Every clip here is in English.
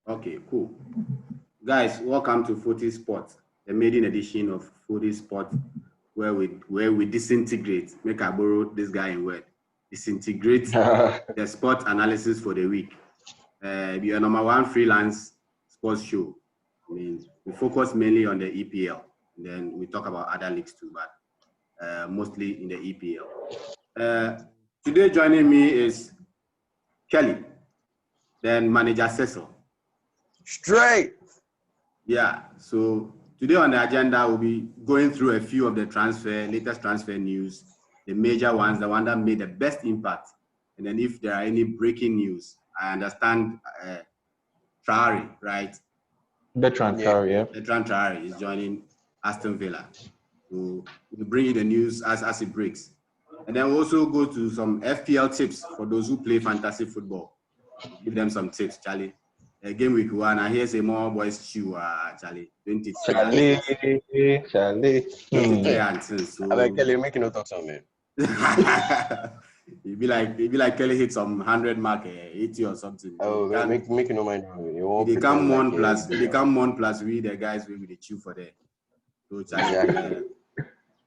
Okay, cool. Guys, welcome to Footy Sport, the maiden edition of Footy Sport, where we disintegrate. Make I borrow this guy in word. Disintegrate the sport analysis for the week. We are number one freelance sports show. I mean, we focus mainly on the EPL. And then we talk about other leagues too, but mostly in the EPL. Today joining me is Kelly, then manager Cecil. Straight. Yeah, so today on the agenda, we'll be going through a few of the latest transfer news, the major ones, the one that made the best impact. And then if there are any breaking news, I understand Traore, right? Bertrand Traore, yeah. Bertrand Traore is joining Aston Villa. So we'll bring you the news as it breaks. And then we'll also go to some FPL tips for those who play fantasy football. Give them some tips, Charlie. Game week 1, I hear say more boys chew, Charlie. 23 Charlie. 23 answers. So I like Kelly, make no talk on me. It'd be like Kelly hit some 100 mark, 80 or something. Oh, make no mind. They come one plus we the guys we the chew for there. So Charlie,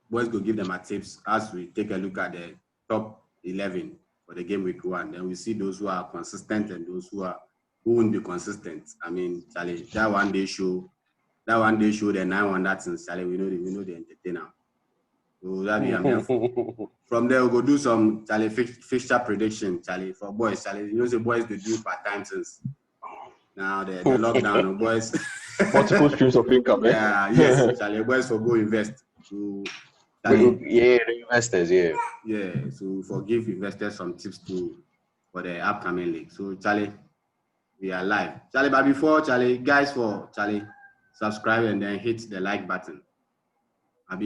boys go give them a tips as we take a look at the top 11 for the game week 1. Then we see those who are consistent and those who won't be consistent. I mean, Charlie, that one day show the 9-1 that's in Charlie. We know the entertainer. So that be from there we'll go do some Charlie fixture prediction, Charlie, for boys. Charlie, you know the boys they do part-time since now the lockdown, boys. Multiple streams of income, eh? Yeah, yes, Charlie, boys for go invest. So Charlie, the investors, Yeah, so forgive investors some tips for the upcoming league. So Charlie, we are live. Charlie, but before Charlie, guys for Charlie, subscribe and then hit the like button. So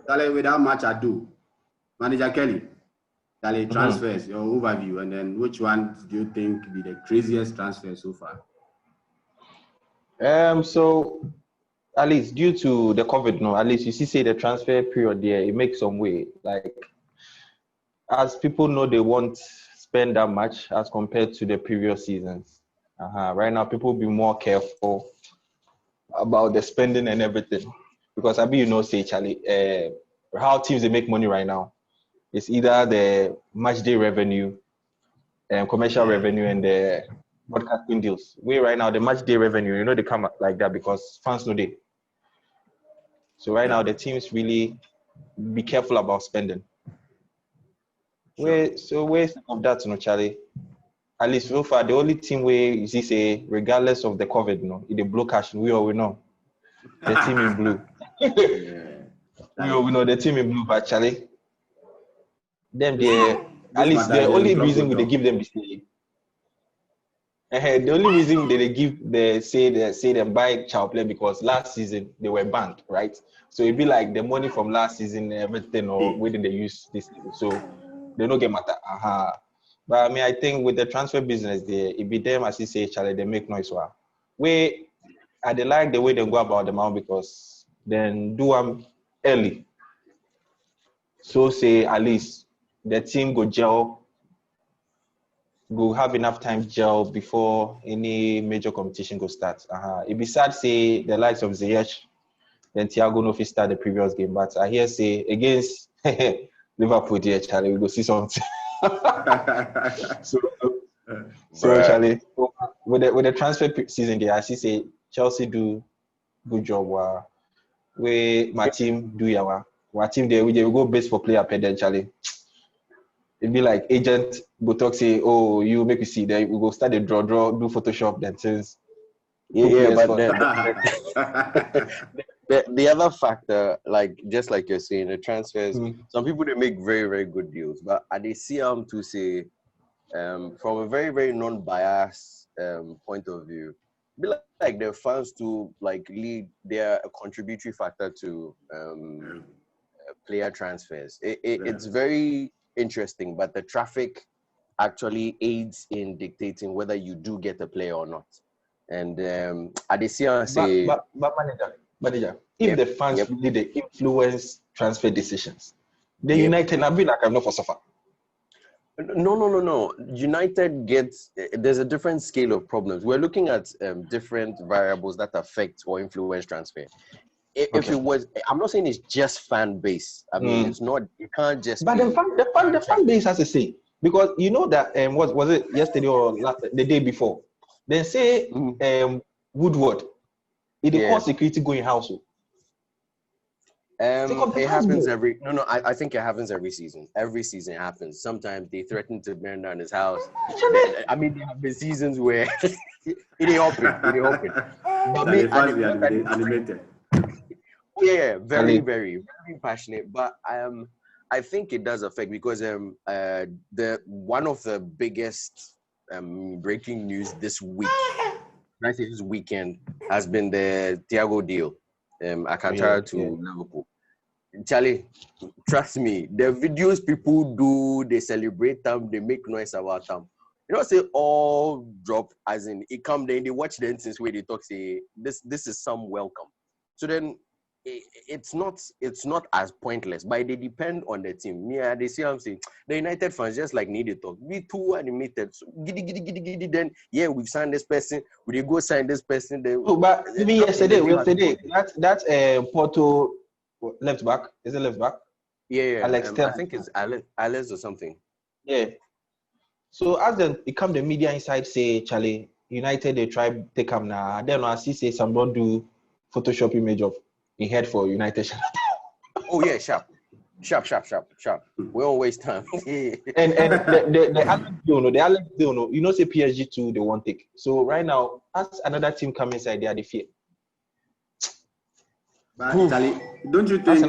Charlie, without much ado, Manager Kelly, Charlie, transfers, your overview, and then which one do you think be the craziest transfer so far? So at least due to the COVID, at least you see the transfer period there, it makes some way. Like as people know they won't spend that much as compared to the previous seasons. Right now, people will be more careful about the spending and everything. Because Charlie, how teams they make money right now, it's either the match day revenue, commercial revenue, and the broadcasting deals. Right now, the match day revenue, they come like that because fans know they. So right now, the teams really be careful about spending. Where's of that, Charlie? At least so far, the only team where you see say, regardless of the COVID, the blue cash, we all know. The team in blue. We know the team in blue, but Charlie. At least the only reason they give them this day. The only reason they say them buy child play because last season they were banned, right? So it'd be like the money from last season, everything, or where did they use this? So they don't get matter. But I mean, I think with the transfer business, it be them as you say, Charlie, they make noise. I like the way they go about them out because then do them early. So say at least the team go gel, go have enough time gel before any major competition go start. It be sad say the likes of Ziyech, then Thiago no fit start the previous game, but I hear say against Liverpool, dear Charlie, we go see something. so Charlie, with the transfer season there, I see say Chelsea do good job. Where my team do yawa. Our team there, we go base for player per then, Charlie. It'd be like agent go talk say, oh, you make you see there, we go start the draw, do Photoshop then since. But the other factor, like just like you're saying, the transfers, some people they make very, very good deals, but they see them to say from a very, very non-biased point of view, be like the fans to like lead they're a contributory factor to player transfers. It's very interesting, but the traffic actually aids in dictating whether you do get a player or not. And Adesina say, but manager, if the fans really they influence transfer decisions, the United will be like I'm not for suffer. No. United gets, there's a different scale of problems. We're looking at different variables that affect or influence transfer. If it was, I'm not saying it's just fan base. I mean, it's not. It can't just. But the fan base has to say, because you know that what was it yesterday or the day before? They say Woodward, it cause security going house. It happens every. No. I think it happens every season. Every season it happens. Sometimes they threaten to burn down his house. There have been seasons where it ain't open. But animated. Yeah, very, very, very passionate. But I think it does affect because the one of the biggest breaking news this week, I say this weekend, has been the Thiago deal, Alcantara to Liverpool. Charlie, trust me, the videos people do, they celebrate them, they make noise about them. You know, say all drop as in it come then they watch the instance where they talk say this is some welcome. So then it's not as pointless, but they depend on the team. Yeah, they see I'm saying the United fans just like need to talk. We too animated. So, giddy. Then we've signed this person. We go sign this person. Then but even yesterday, that's Porto left back. Is it left back? Yeah. Alex I think it's Alex or something. Yeah. So as it come the media inside say Charlie United they try take him now. Then I see say some don't do Photoshop image of in head for United. Oh yeah, sharp. We don't waste time. and the Alex don't know. You know say PSG too they won't take. So right now as another team come inside they are the fear. But Charlie, don't you think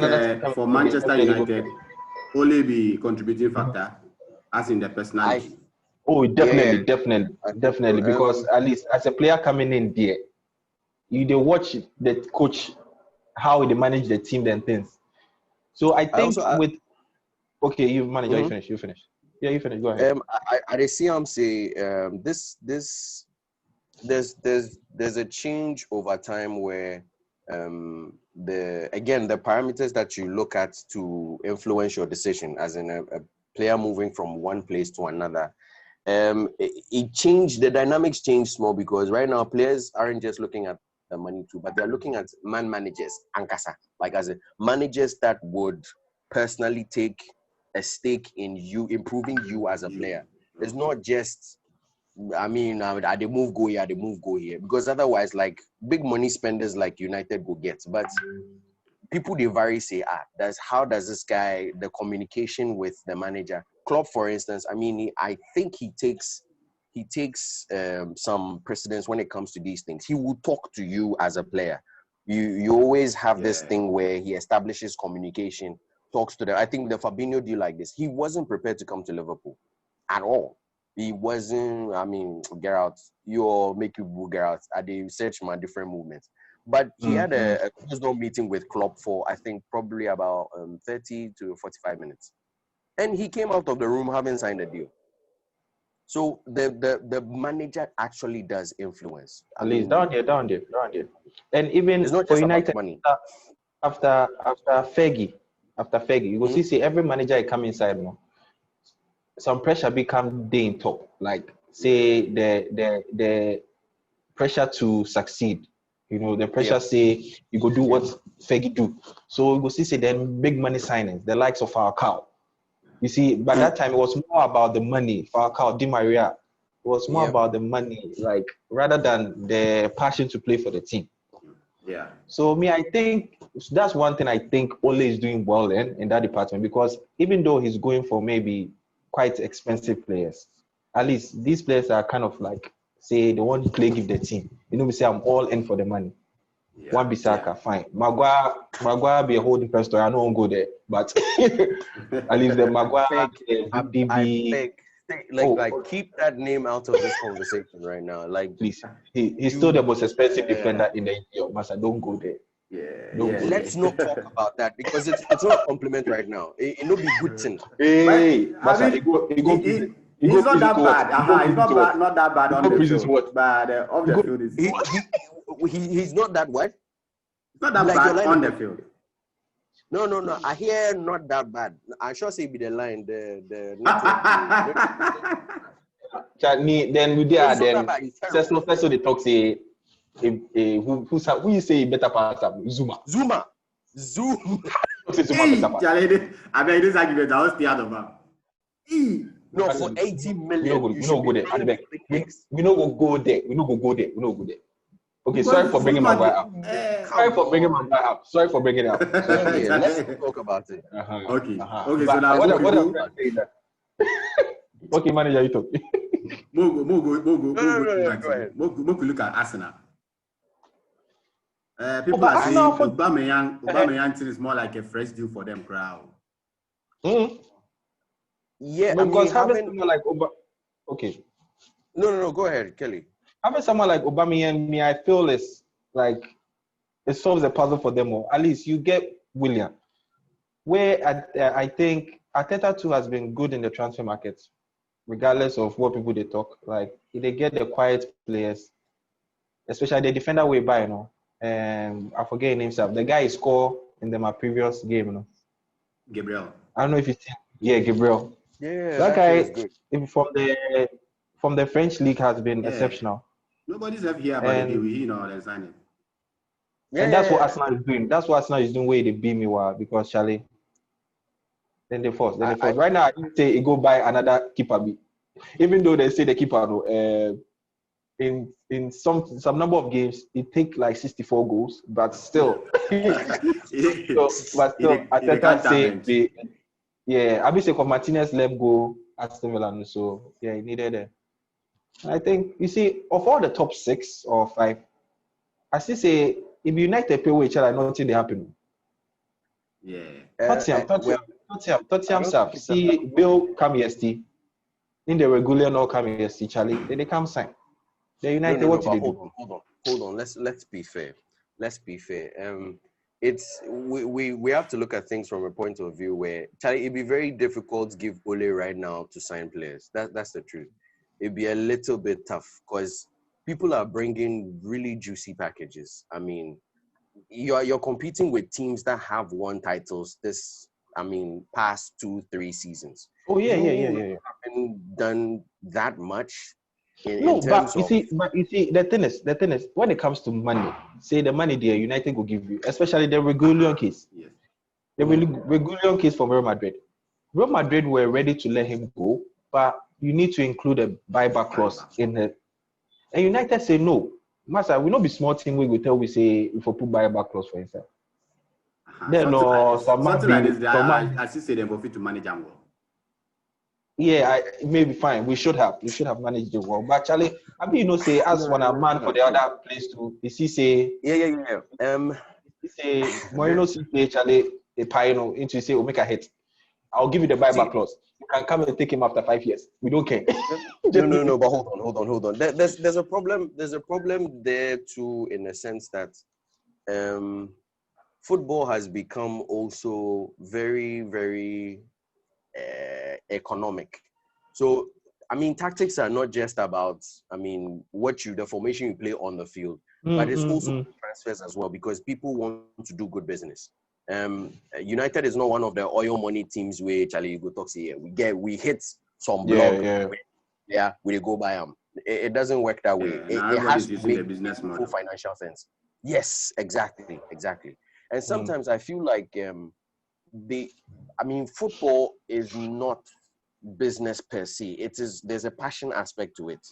for Manchester United only be contributing factor as in the personality? Definitely. Because at least as a player coming in there, you watch the coach how they manage the team and things. So I think you manage. Mm-hmm. You finish. Yeah, you finish. Go ahead. I see him say this there's a change over time where the parameters that you look at to influence your decision, as in a player moving from one place to another. It changed, the dynamics changed small because right now players aren't just looking at the money too, but they're looking at managers, Ankasa, like as managers that would personally take a stake in you, improving you as a player. It's not just, I they move go here, because otherwise, like big money spenders like United will get, but people they vary say, how does this guy, the communication with the manager, Klopp, for instance, I think he takes some precedence when it comes to these things. He will talk to you as a player. You always have this thing where he establishes communication, talks to them. I think the Fabinho deal like this. He wasn't prepared to come to Liverpool at all. He wasn't, get out. You make you get out. I did search my different movements. But he had a closed-door meeting with Klopp for, I think, probably about 30 to 45 minutes. And he came out of the room having signed a deal. So the manager actually does influence. Down there. And even it's not for just United, about money. After Fergie, you will see every manager I come inside now. Some pressure become day in top. Like say the pressure to succeed. The pressure say you go do what Fergie do. So you go see say then big money signings, the likes of Falcao. You see, by that time it was more about the money. Falcao, Di Maria, it was more about the money, like rather than the passion to play for the team. Yeah. So I think that's one thing I think Ole is doing well in that department, because even though he's going for maybe quite expensive players, at least these players are kind of like, say they want to play give the team. We say I'm all in for the money. Yeah. One Bissaka, fine. Maguire be a whole different story. I don't go there, but at least the Maguire, keep that name out of this conversation right now. Like, please, he's still the most expensive defender in the EPL. Master, don't go there. Let's not talk about that because it's not a compliment right now. It'll be good thing. Hey, Master, he's not that bad. He's not that bad on the field. But off the field is he's not that what? It's not that bad on the field. No. I hear not that bad. I sure say be the line, the network. Then we there. It's not that Then bad. It's terrible. Cecil first they talk say, who you say better pass up? Zuma. Say Zuma better pass. I mean, this argument, I will stay out of them. No, for 80 million. We no go there. We no go there. We no go there. Okay, sorry for bringing my boy up. Sorry for bringing my boy up. Sorry for bringing it up. Yeah, let's talk about it. Okay, But so now what I'm saying that. Okay, manager, you talk. Mogo, go ahead. look at Arsenal. People are saying Aubameyang thing is more like a fresh deal for them, crowd. Yeah, because having someone like okay. No, go ahead, Kelly. Having someone like Aubameyang, I feel is like it solves the puzzle for them all. At least you get William. Where I think Arteta too has been good in the transfer market, regardless of what people they talk. Like if they get the quiet players, especially the defender we buy, I forget his name, sir. The guy scored in my previous game, Gabriel. I don't know if you see. Yeah, Gabriel. Yeah, that guy from the French league has been exceptional. Nobody's ever here about the deal we they're signing. Yeah, and that's what Arsenal is doing. That's what Arsenal is doing where they beat me because Charlie. Then they force. Right now, I didn't say he go buy another keeper. Even though they say the keeper in some number of games, it take like 64 goals, but still. Arteta say I mean, Martinez left go Aston Villa, so yeah, he needed it. I think you see of all the top 6 or 5, I still say if United play with each other, nothing they happen. Yeah. Tottenham staff. See Bill come yesterday. In the regular no come yesterday, Charlie. They come sign. The United what did they do? Hold on. Let's be fair. It's we have to look at things from a point of view where Charlie, it'd be very difficult to give Ole right now to sign players. That's the truth. It'd be a little bit tough because people are bringing really juicy packages. I mean, you're competing with teams that have won titles past 2-3 seasons. Oh yeah. Haven't done that much. But you see, the thing is, when it comes to money, say the money there, United will give you, especially the Regulion case. Yes. The Regulion case from Real Madrid. Real Madrid were ready to let him go, but you need to include a buyback clause in it. And United say no. Master, we not be small team we tell we say if we put buyback clause for himself. Something like this, I still say they're going to manage them well. Yeah, maybe fine. We should have managed it well. But Charlie, say as one a man for the other place too. Is he say? Yeah. He say Moreno say Charlie a pioneer into say we'll make a hit. I'll give you the buyback clause. You can come and take him after 5 years. We don't care. No. But hold on. There's a problem. There's a problem there too, in the sense that football has become also very, very economic. So, tactics are not just about, the formation you play on the field, but it's also transfers as well, because people want to do good business. United is not one of the oil money teams where Charlie you go talk say we hit some block. Yeah, we go buy them. It doesn't work that way. It has to make business full financial sense. Yes, exactly. And sometimes I feel like football is not business per se. There's a passion aspect to it.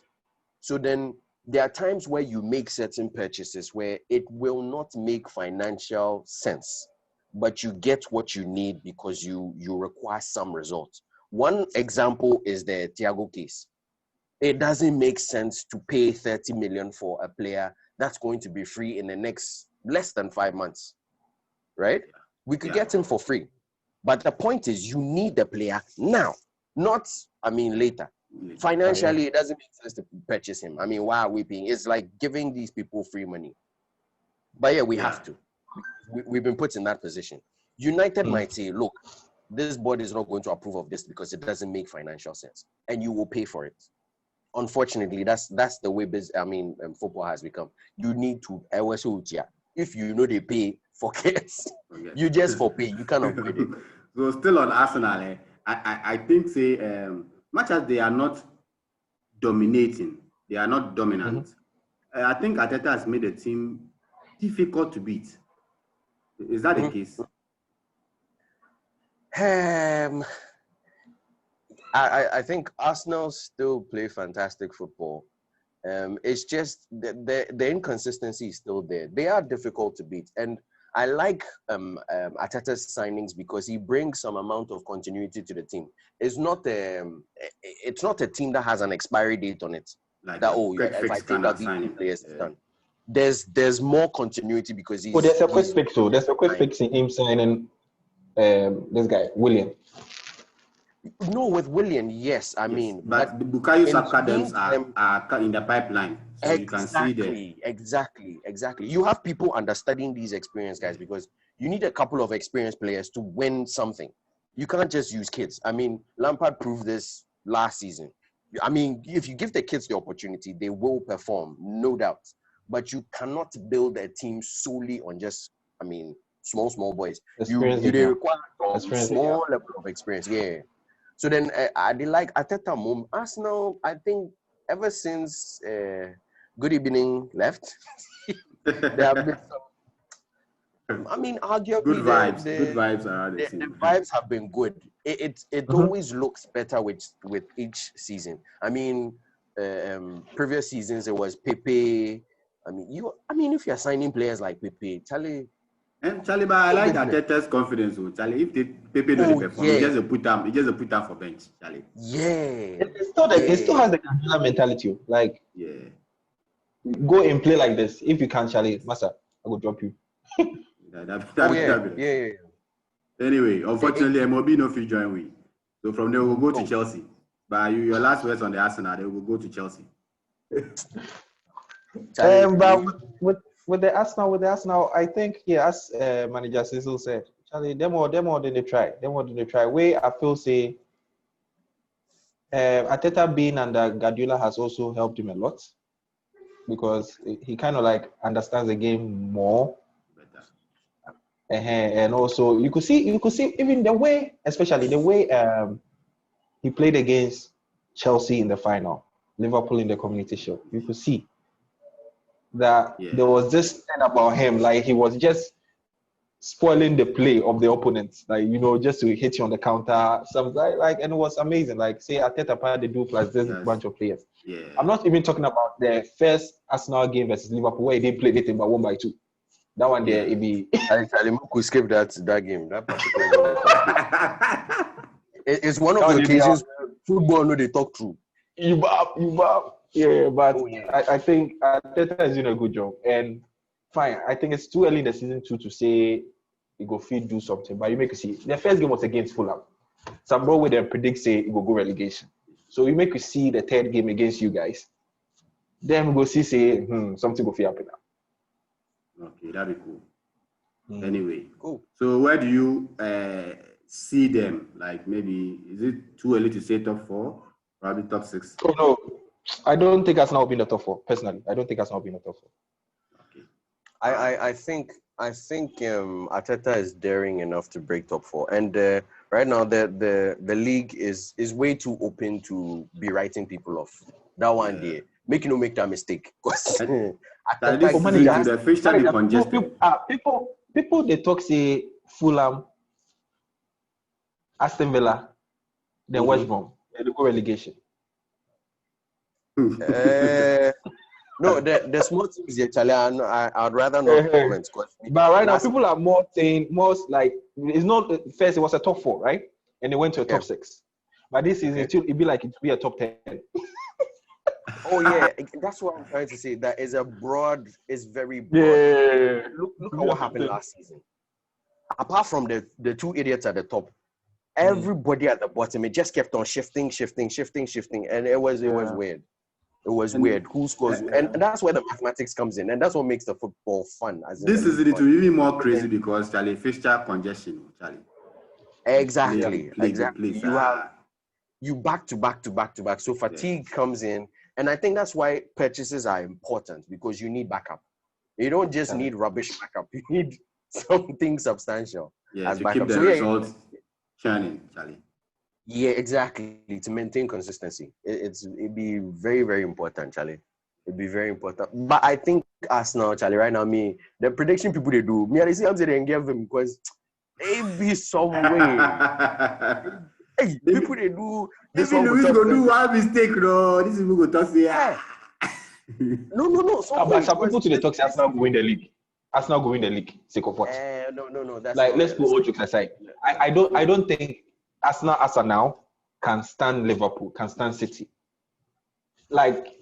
So then there are times where you make certain purchases where it will not make financial sense, but you get what you need because you require some results. One example is the Thiago case. It doesn't make sense to pay 30 million for a player that's going to be free in the next less than 5 months, right? We could get him for free. But the point is, you need the player now, not, later. Financially, it doesn't make sense to purchase him. Why are we paying? It's like giving these people free money. But yeah, we have to. We've been put in that position. United might say, look, this board is not going to approve of this because it doesn't make financial sense. And you will pay for it. Unfortunately, that's the way football has become. You need to, if you know they pay forget. You just for pay. You can't avoid it. So still on Arsenal, I think much as they are not dominating, they are not dominant. I think Arteta has made the team difficult to beat. Is that the case? I think Arsenal still play fantastic football. It's just the inconsistency is still there. They are difficult to beat, and I like Arteta's signings because he brings some amount of continuity to the team. It's not a team that has an expiry date on it. Like that if I take out these players, it's done. There's more continuity because he's. There's a quick fix. So there's a quick fix in him signing this guy William. No, with William, yes. I mean, but the Bukayo Saka are in the pipeline. So you can see exactly. You have people understudying these experienced guys because you need a couple of experienced players to win something. You can't just use kids. I mean, Lampard proved this last season. I mean, if you give the kids the opportunity, they will perform, no doubt. But you cannot build a team solely on just, small boys. They require a small level of experience. Yeah. So then I like Arteta move. Arsenal, I think ever since Good Evening left, there have been some, arguably good vibes. Good vibes around the team. The vibes have been good. It always looks better with each season. Previous seasons it was Pepe. If you're signing players like Pepe, Charlie. And Charlie, but I like Arteta's confidence. Charlie, if Pepe doesn't perform, he just put him for bench. Charlie. Yeah. It still has the Guardiola mentality. Like, go and play like this. If you can't, Charlie, Master, I will drop you. Yeah. Anyway, unfortunately, MOB no free join we. So from there we'll go to Chelsea. But your last words on the Arsenal, they will go to Chelsea. But with the Arsenal, I think as manager Cecil said, Charlie, them more than they try. Way I feel say Arteta being under Guardiola has also helped him a lot because he kind of like understands the game more. And also you could see even the way, especially the way he played against Chelsea in the final, Liverpool in the Community Shield. You could see that there was this thing about him, like he was just spoiling the play of the opponents, like just to hit you on the counter, something like, and it was amazing. Like say Arteta part they do plus this bunch of players. Yeah. I'm not even talking about the first Arsenal game versus Liverpool where they played it in by 1-2. That one there, it be. I could skip that game. That particular game. It's one of the occasions football no they talk through. You bow. Yeah, but I think Arteta is doing a good job. And fine, I think it's too early in the season to say he go fit do something. But you make you see the first game was against Fulham. Some bro with them predict say he will go relegation. So you make you see the third game against you guys. Then we go see say something go fit happen now. Okay, that'd be cool. Anyway, cool. So where do you see them? Like maybe is it too early to say top 4? Probably top 6. Oh no, I don't think Arsenal will be in the top 4. Personally, I don't think Arsenal will be in the top 4. Okay. I think Arteta is daring enough to break top 4, and right now the league is way too open to be writing people off. That one day, make that mistake. The fixture be congested. People they talk say Fulham, Aston Villa, then West Brom, they go relegation. No, the small teams actually I'd rather not comment. But right now people are more saying like it's not first it was a top 4, right? And they went to a top 6. But this season it'd be like it be a top 10. Oh yeah, that's what I'm trying to say. That is it's very broad. Yeah. Look at what happened last season. Apart from the two idiots at the top, everybody at the bottom, it just kept on shifting, and it was weird. It was weird. Who scores? And that's where the mathematics comes in, and that's what makes the football fun. This is it will be more crazy because Charlie fixture congestion, Charlie. Exactly. You back to back. So fatigue comes in. And I think that's why purchases are important because you need backup. You don't just need rubbish backup. You need something substantial Yeah, as to backup. keep the So results churning, Charlie. yeah, exactly. To maintain consistency, it'd be very, very important, Charlie. It'd be very important. But I think Arsenal, Charlie, right now, the prediction people they do, I see I'm saying they give them because maybe some way. Hey, people they do this Maybe one Luis go go talk. do one mistake, no. This is who go talk say, Yeah. No. But some people to the talk say Arsenal go win the league. Arsenal go win the league. Sake of what? No. That's Like, not let's put all jokes aside. I don't think Arsenal as of now can stand Liverpool, can stand City. Like,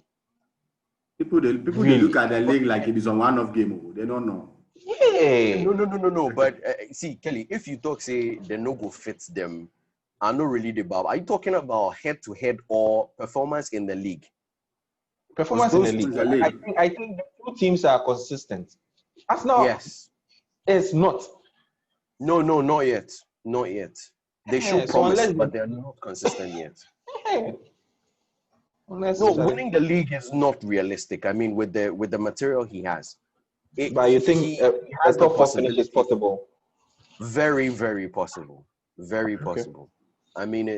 people they really? look at the league like it is a one-off game. They don't know. Yeah. No. But see, Kelly, if you talk say the no go fits them, I know really the ball. Are you talking about head-to-head or performance in the league? Performance in the league. I think the two teams are consistent. Arsenal, yes, is not. No, not yet. They show So promise, but they're not consistent yet. Winning the league is not realistic. I mean, with the material he has. But you think he has a top four finish is possible? Very, very possible. Very possible. Okay. I mean,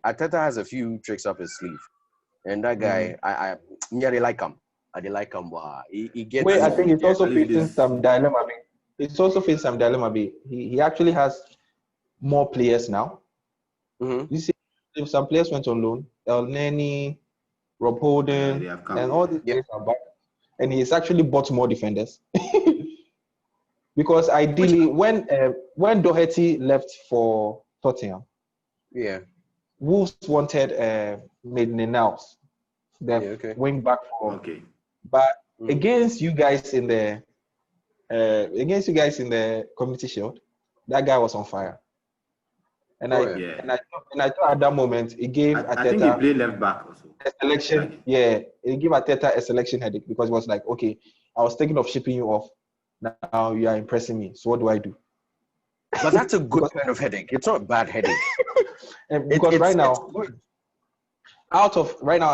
Arteta has a few tricks up his sleeve, and that guy, they like him. They like him. He gets. Wait, I think it's also facing some dilemma. It's also facing some dilemma. He actually has more players now. Mm-hmm. You see, if some players went on loan, El Neni, Rob Holden, and all these players are back. And he's actually bought more defenders. Because ideally, when Doherty left for Tottenham, Wolves wanted Maitland-Niles, the wing back for. Okay. But against you guys in the Community Shield, that guy was on fire. And I thought at that moment it gave Arteta. I think he played left back also. A selection, it gave Arteta a selection headache because it was like, okay, I was thinking of shipping you off. Now you are impressing me. So what do I do? But that's a good kind of headache. It's not a bad headache. Because right now,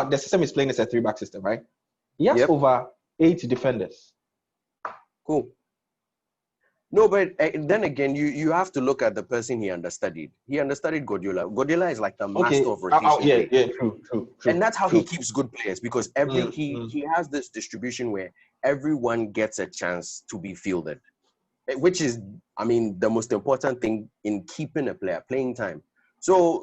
the system is playing as a 3-back system, right? He has over 8 defenders. Cool. No, but then again, you have to look at the person he understudied. He understudied Guardiola. Guardiola is like the master of rotation. True. And that's how he keeps good players because he has this distribution where everyone gets a chance to be fielded, which is, the most important thing in keeping a player playing time. So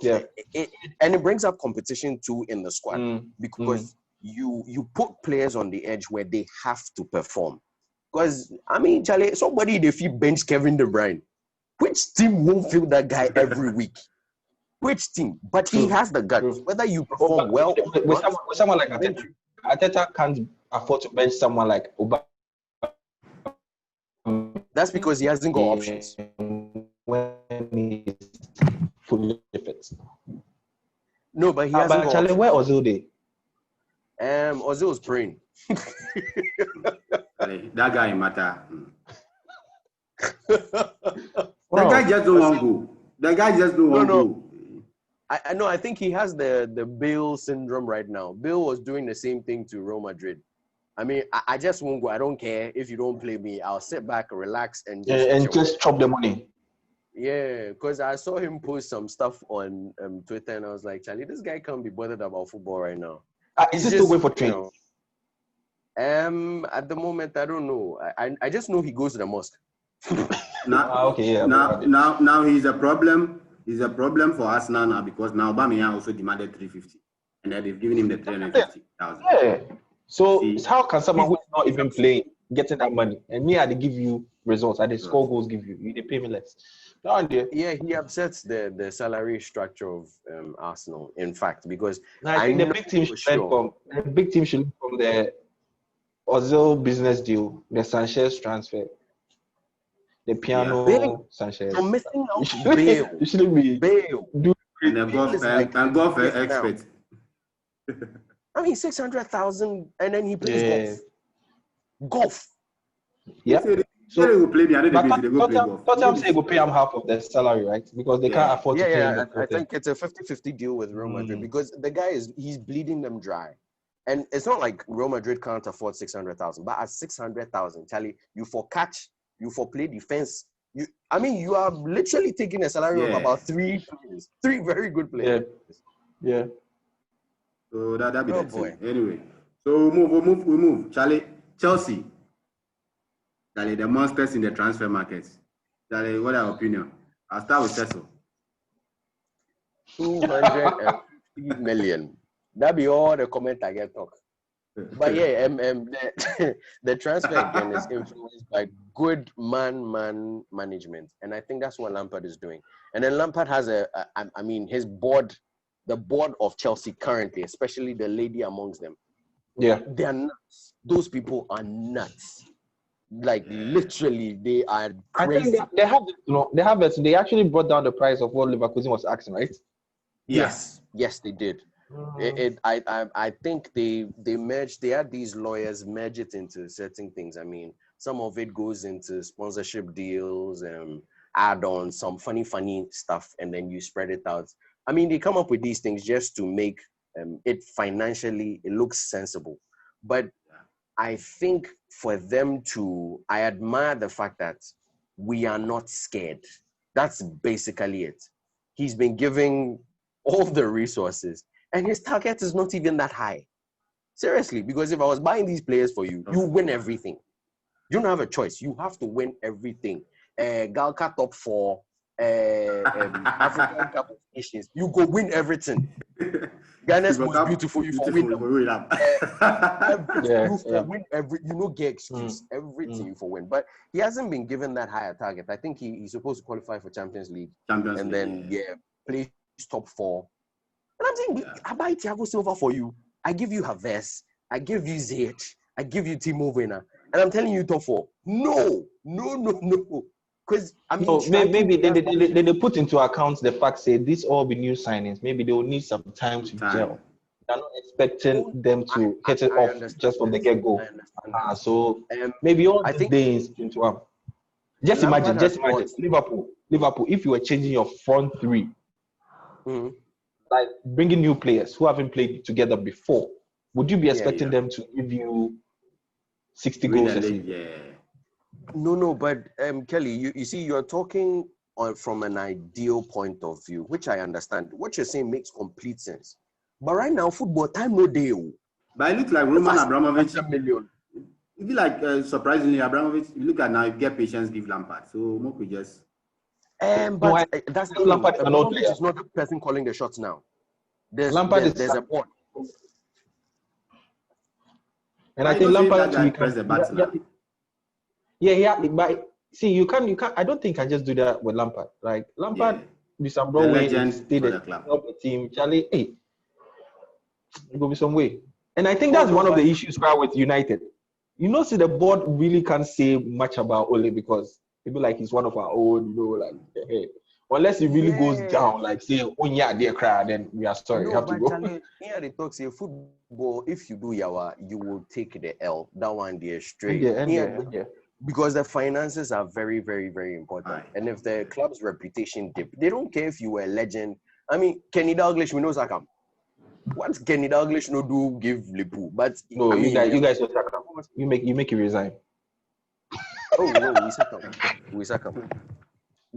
it brings up competition too in the squad because you put players on the edge where they have to perform. Because, Charlie, somebody if you bench Kevin De Bruyne, which team won't feel that guy every week? Which team? But he has the guts. Whether you perform well or with someone like Arteta can't afford to bench someone like Oba. That's because he hasn't got options. When he's fully fit. No, but he hasn't got Charlie, options. where Ozil dey? Ozil's praying. That guy matter. That guy just don't want go. That guy just don't want go. I know. I think he has the Bale syndrome right now. Bale was doing the same thing to Real Madrid. I just won't go. I don't care if you don't play me. I'll sit back, relax, and just chop the money. Yeah, because I saw him post some stuff on Twitter, and I was like, Charlie, this guy can't be bothered about football right now. Is he still going for training? At the moment, I don't know. I just know he goes to the mosque. Now he's a problem. He's a problem for Arsenal now because now Aubameyang also demanded 350, and then they've given him the 350,000. Yeah. So how can someone who's not even playing getting that money? And me, I give you results. I score goals, give you. They pay me less. Yeah, he upsets the salary structure of Arsenal. In fact, because I think the big team should learn from the Ozil business deal, the Sanchez transfer, the Piano Sanchez. I'm missing out Bale. It shouldn't be Bale. And golf expert. 600,000, and then he plays golf. Yeah. So they will play me. Tottenham say go pay him half of the salary, right? Because they can't afford to pay him. I think it's a 50-50 deal with Real Madrid because the guy he's bleeding them dry. And it's not like Real Madrid can't afford 600,000, but at 600,000, Charlie, you for catch you for play defense. You are literally taking a salary of about 3 players, 3 very good players. Yeah. So that'll be the thing. Anyway, so we move. Charlie, Chelsea. Charlie, the monsters in the transfer market. Charlie, what are your opinion? I'll start with Cecil. 250 million. That be all the comment I get talk. But yeah, the transfer again is influenced by good man management, and I think that's what Lampard is doing. And then Lampard has his board, the board of Chelsea currently, especially the lady amongst them. Yeah, they are nuts. Those people are nuts. Like literally, they are crazy. I think they actually brought down the price of what Leverkusen was asking, right? Yes, they did. I think they merged. They had these lawyers merge it into certain things. I mean, some of it goes into sponsorship deals and add-ons, some funny stuff, and then you spread it out. I mean, they come up with these things just to make it financially, it looks sensible. But I think for them to, I admire the fact that we are not scared. That's basically it. He's been giving all the resources, and his target is not even that high. Seriously, because if I was buying these players for you, you win everything. You don't have a choice. You have to win everything. Galca top 4, African Cup of Nations. You go win everything. Ghana's most beautiful. You for win. You win every. You don't get excuse. Everything you for win. But he hasn't been given that higher target. I think he's supposed to qualify for Champions League. Play top 4. And I'm saying, I buy Thiago Silva for you. I give you Havertz. I give you Ziyech. I give you Timo Werner. And I'm telling you top 4. No. Because maybe they put into account the fact say these all be new signings. Maybe they will need some time to gel. They're not expecting them to hit it off just from the get-go. So maybe all these days into up. Just imagine Liverpool. If you were changing your front 3, like bringing new players who haven't played together before, would you be expecting them to give you 60 goals a season? No, but Kelly, you see, you're talking from an ideal point of view, which I understand. What you're saying makes complete sense. But right now, football time no deal. But it looks like Roman Abramovich. It be like surprisingly, Abramovich. You look at now, you get patience, give Lampard. So Moku just. But that's the Lampard. Abramovich is not the person calling the shots now. There's a board. And I think Lampard press the button. But see, you can't. I don't think I just do that with Lampard. Like Lampard, with some wrong way, stayed at the team. Charlie, hey, it go be some way. And I think that's one of the issues with United. You know, see, the board really can't say much about Ole because people like he's one of our own. You know, like hey, unless he really goes down, like say, oh yeah, dear crowd, then we are sorry, you have to go. Charlie, they talk say football. If you do yawa, you will take the L. That one, dear straight. Because the finances are very, very, very important. And if the club's reputation dip, they don't care if you were a legend. I mean, Kenny Dalglish, we know Sakam. What Kenny Dalglish no do give Lipu? But no, you guys will Sakam. You make you resign. Oh no, we Sakam.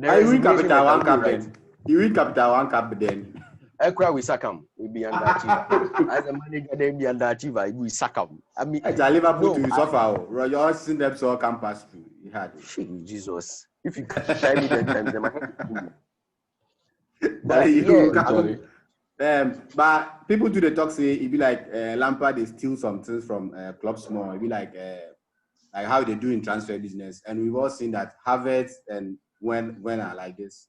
I win capital 1 cup then. You win capital 1 cup then. I cry we Sakam. We be underachiever. As a manager, they be underachiever. We Sakam. I mean, it's a Liverpool to suffer. Roger seen them so can pass through. He had Jesus. If you catch me 10 times, then my head. But people do the talk say it be like Lampard they steal some things from club small. It be like how they do in transfer business, and we've all seen that Havertz and when I like this,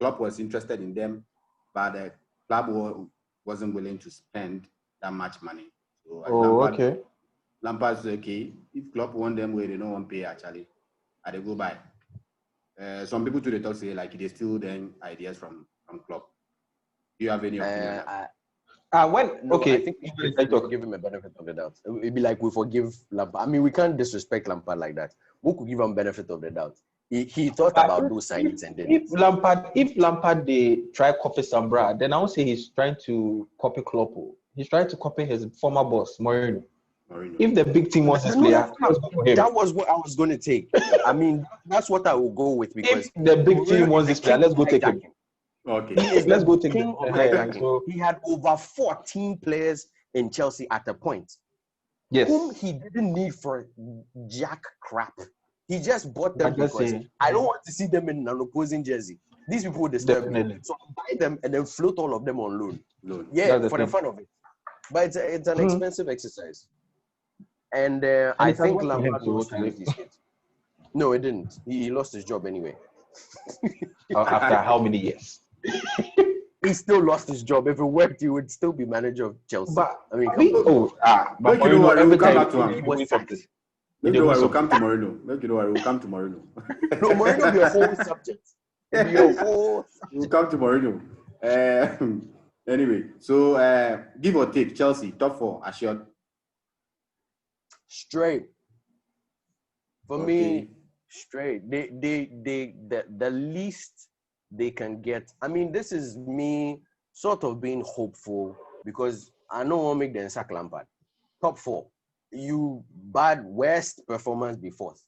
club was interested in them, but the club wasn't willing to spend that much money. So Lampard's okay. If club want them where they don't want to pay actually, they go buy. Some people to the talk say like they steal them ideas from club. Do you have any opinion? I think we give him a benefit of the doubt. It'd be like we forgive Lampard. I mean, we can't disrespect Lampard like that. We could give him benefit of the doubt. He thought about those signings and then if Lampard they try copy Sambra, then I would say he's trying to copy Klopp. He's trying to copy his former boss, Mourinho. Mourinho. If the big team wants this player, that was what I was going to take. I mean, that's what I will go with because if the big team wants this player, let's go take him. Okay. Let's go take king him. of hijacking. So he had over 14 players in Chelsea at a point. Yes. Whom he didn't need for jack crap. He just bought them because I don't want to see them in an opposing jersey. These people would disturb me. So I'll buy them and then float all of them on loan. Yeah, for the fun of it. But it's an expensive exercise. And I think Lampard wants to win these games. No, it didn't. He lost his job anyway. After how many years? He still lost his job. If it worked, he would still be manager of Chelsea. But I mean, but you know what? We'll come back to him. He was sacked. We'll come to Mourinho. We'll come to Mourinho. No, Mourinho will be a whole subject. We'll come to Mourinho. Anyway, so give or take, Chelsea top 4 assured. Straight. For me, straight. The least they can get. I mean, this is me sort of being hopeful because I don't want to make them sack Lampard. Top 4. You bad worst performance be 4th.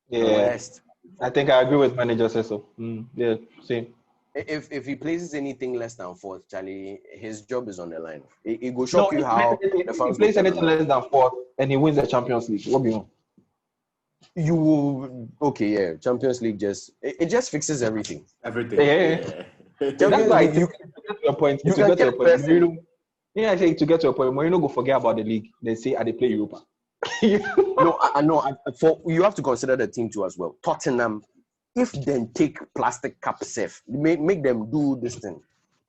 Yeah. Worst. I think I agree with manager Cecil. Yeah, same. If he places anything less than 4th, Charlie, his job is on the line. It will shock you how if he plays anything less than 4th and he wins the Champions League, what do you want? You will Champions League just fixes everything. Everything. That's why you get to your point. You get to a point. I think to get to a point, Mourinho go forget about the league. They say, they play Europa. No, I know. For you have to consider the team too as well. Tottenham, if they take plastic cup safe, make them do this thing.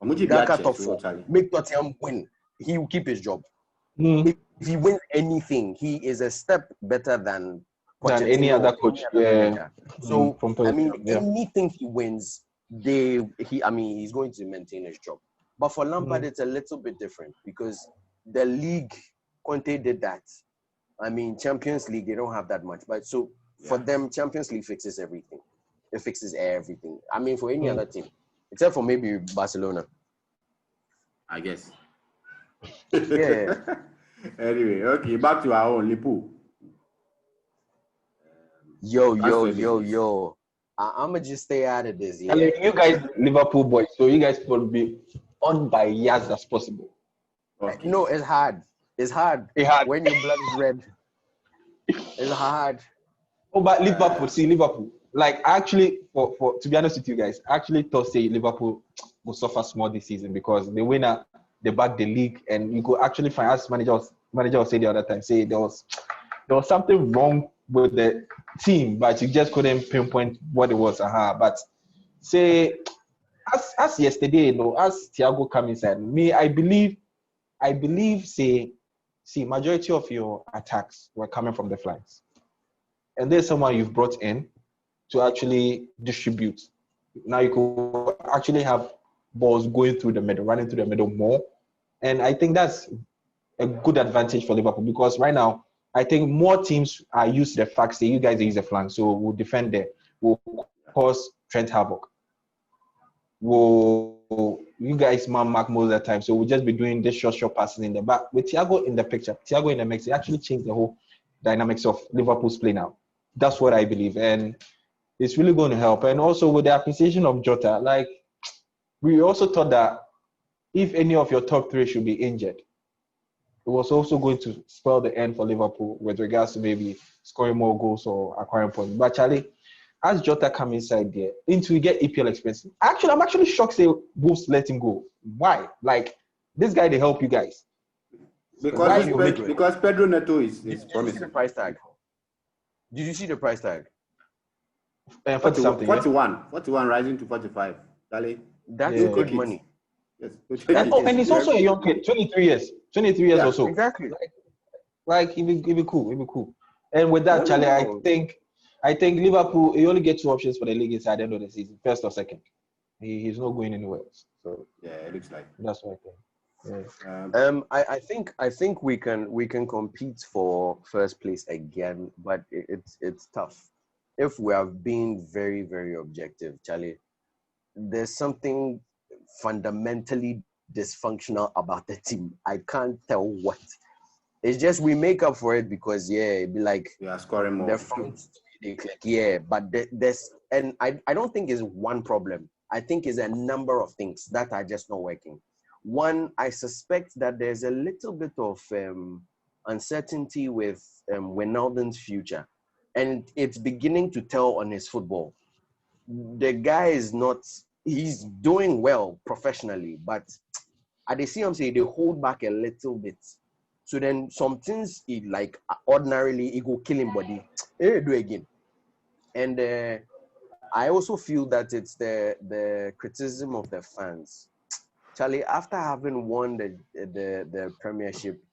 Top 4. Make Tottenham win. He will keep his job. If he wins anything, he is a step better than any other coach. So anything he wins, he's going to maintain his job. But for Lampard, it's a little bit different because the league, Conte did that. I mean, Champions League, they don't have that much. But so for them, Champions League fixes everything. It fixes everything. I mean, for any other team, except for maybe Barcelona. I guess. Yeah. Anyway, okay, back to our own Liverpool. Yo. I'm going to just stay out of this. Yeah? I mean, you guys, Liverpool boys, so you guys will be unbiased as possible. Okay. No, it's hard. It's hard. When your blood is red. It's hard. Oh, but Liverpool. Like, actually, for to be honest with you guys, I actually thought, Liverpool will suffer small this season because the winner, they back the league, and you could actually find, as manager was saying the other time, there was something wrong with the team, but you just couldn't pinpoint what it was. But as yesterday, as Thiago come inside, I believe, majority of your attacks were coming from the flanks. And there's someone you've brought in to actually distribute. Now you could actually have balls going through the middle, running through the middle more. And I think that's a good advantage for Liverpool because right now, I think more teams are used to the fact that you guys use the flank. So we'll defend there. We'll cause Trent havoc. You guys mark most of the time. So we'll just be doing this short passes in the back. With Thiago in the picture, Thiago in the mix, it actually changed the whole dynamics of Liverpool's play now. That's what I believe. And it's really going to help. And also with the acquisition of Jota, like we also thought that if any of your top 3 should be injured, it was also going to spell the end for Liverpool with regards to maybe scoring more goals or acquiring points. But Charlie, as Jota come inside there, into we get EPL expensive. Actually, I'm actually shocked say Wolves let him go. Why? Like, this guy, they help you guys. Because Pedro Neto is promising. Did you see the price tag? Did you see the price tag? 41 rising to 45. Charlie, that's good money. Yes. And he's also a young kid, 23 years. 23 years or so. Exactly. Like it'd be cool. And with that, Charlie, I think Liverpool, he only gets 2 options for the league inside the end of the season, first or second. He's not going anywhere else. So yeah, it looks like that's what I think. Yeah. I think we can compete for first place again, but it's tough. If we have been very, very objective, Charlie, there's something fundamentally dysfunctional about the team. I can't tell what. It's just we make up for it because it'd be like We are scoring more. the front they click, but there's and I don't think it's one problem. I think it's a number of things that are just not working. One, I suspect that there's a little bit of uncertainty with Wijnaldum's future, and it's beginning to tell on his football. The guy is not, he's doing well professionally, but at the same time, they hold back a little bit. So then some things, like ordinarily, it will kill him body. Do again. And I also feel that it's the criticism of the fans. Charlie, after having won the Premiership,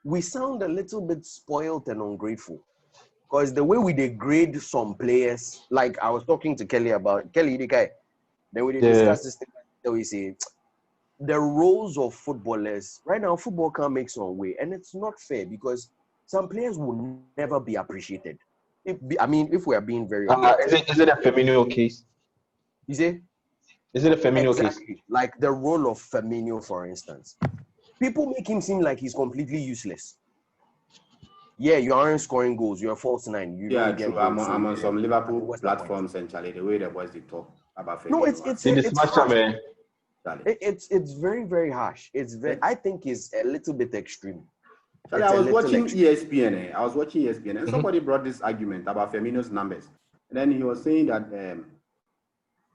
we sound a little bit spoiled and ungrateful. Because the way we degrade some players, like I was talking to Kelly about, Kelly Idikai, then we discussed this thing that we say, the roles of footballers, right now, football can't make some way. And it's not fair because some players will never be appreciated. If we are being very honest. Is it a Firmino case? You say? Is it a Firmino case? Like the role of Firmino, for instance. People make him seem like he's completely useless. Yeah, you aren't scoring goals. You're a false nine. True. I'm on some Liverpool platforms and Charlie, the way the boys they talk about Firmino. No, it's very, very harsh. I think it's a little bit extreme. Charlie, I was watching ESPN. And somebody brought this argument about Firmino's numbers. And then he was saying that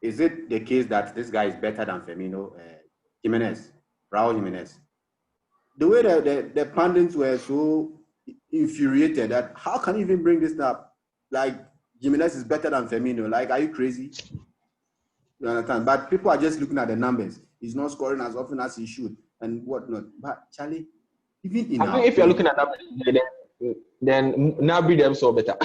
is it the case that this guy is better than Firmino, Raul Jimenez? The way the pundits were so infuriated that how can you even bring this up? Like, Jimenez is better than Firmino. Like, are you crazy? You understand? But people are just looking at the numbers. He's not scoring as often as he should and whatnot. But Charlie, even in if you're looking at numbers, then Gnabry them so better.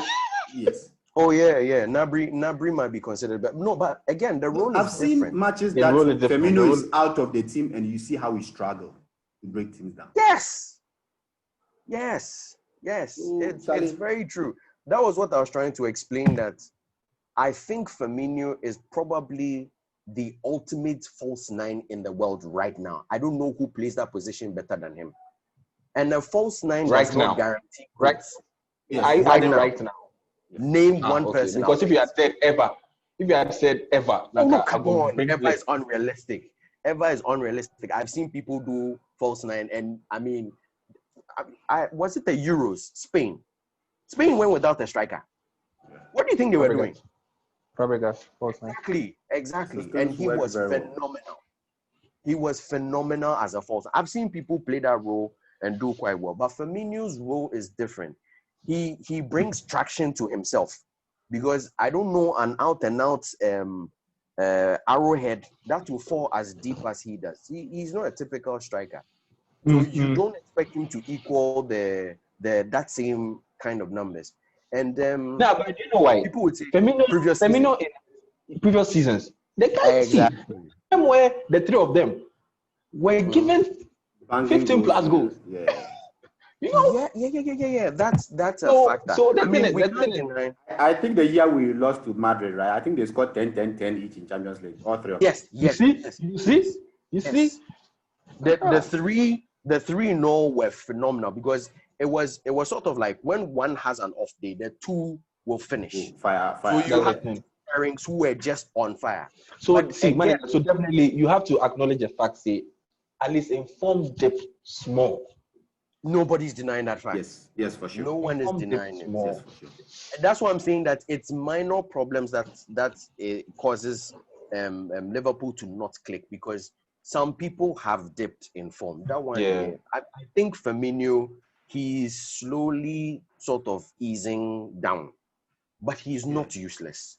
Yes. Oh yeah. Gnabry might be considered, but no. But again, the role I've is seen different. matches that Firmino is out of the team, and you see how he struggled to break teams down. Yes. It's very true. That was what I was trying to explain. That I think Firmino is probably the ultimate false nine in the world right now. I don't know who plays that position better than him. And the false nine right does now. Not guarantee. Right. Yes. Right now. Name one person. Because if you had said ever, like come on. Ever is unrealistic. I've seen people do false nine, and was it the Euros? Spain went without a striker. What do you think they were doing? Fabregas, false nine. Exactly. And he was phenomenal. He was phenomenal as a false. I've seen people play that role and do quite well. But Firmino's role is different. He brings traction to himself, because I don't know an out and out arrowhead that will fall as deep as he does. He's not a typical striker. So you don't expect him to equal that same kind of numbers. And but you know why? People would say Firmino in previous seasons, they can't see where the three of them were given 15 plus goals. Yeah. You know? Yeah. That's a factor. So I think the year we lost to Madrid, right? I think they scored 10 each in Champions League. All three of them. Yes. You see? The three in all were phenomenal, because it was sort of like when one has an off day, the two will finish. Fire. So you have pairings who were just on fire. So definitely you have to acknowledge the fact, say, at least inform depth small. Nobody's denying that fact. Yes, for sure. No one is denying it. Yes, for sure. And that's why I'm saying that it's minor problems that causes Liverpool to not click, because some people have dipped in form. That one, I think Firmino, he's slowly sort of easing down, but he's not useless.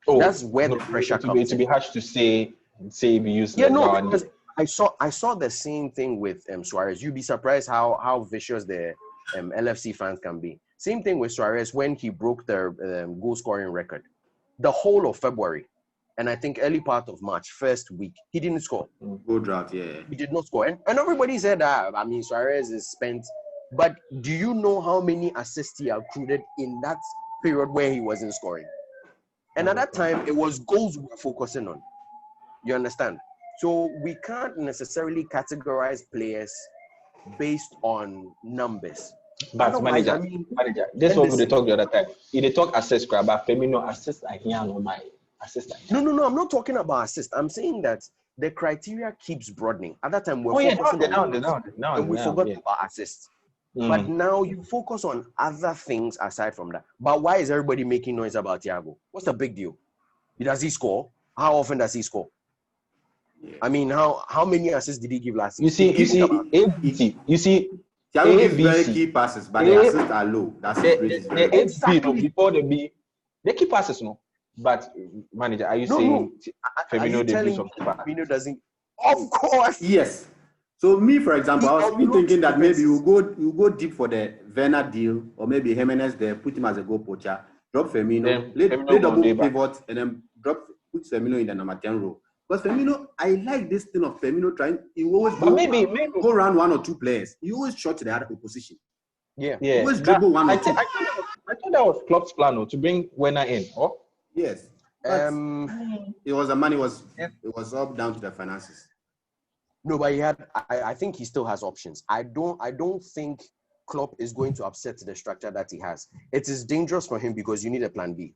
That's where the pressure comes in. To be harsh to say be useless. Yeah, no, because I saw the same thing with Suarez. You'd be surprised how vicious the LFC fans can be. Same thing with Suarez when he broke the goal scoring record. The whole of February, and I think early part of March, first week, he didn't score. Goal drought, yeah. He did not score. And everybody said, Suarez is spent. But do you know how many assists he accrued in that period where he wasn't scoring? And at that time, it was goals we were focusing on. You understand? So we can't necessarily categorize players based on numbers. But manager, this what we talked the other time. If they talk assist, but Firmino assist I hear no my assist. No, I'm not talking about assist. I'm saying that the criteria keeps broadening. At that time, we're focusing on and we forgot about assist. But now you focus on other things aside from that. But why is everybody making noise about Thiago? What's the big deal? Does he score? How often does he score? Yeah. I mean, how many assists did he give last season? You see, Thiago gives very key passes, but the assists are low. That's exactly before the B. They keep passes, no. But manager, are you saying Firmino Firmino doesn't? Of course, yes. So me, for example, I was even thinking that maybe you go deep for the Werner deal, or maybe Jimenez there, put him as a goal poacher, drop Firmino, play double pivot, and then put Firmino in the number 10 role. Because Firmino, I like this thing of Firmino trying. He always go around one or two players. He always shot to the other opposition. Yeah. He always dribble one or two. I thought that was Klopp's plan to bring Werner in. Oh, yes. It was the money. It was up down to the finances. No, but he had. I think he still has options. I don't think Klopp is going to upset the structure that he has. It is dangerous for him because you need a plan B.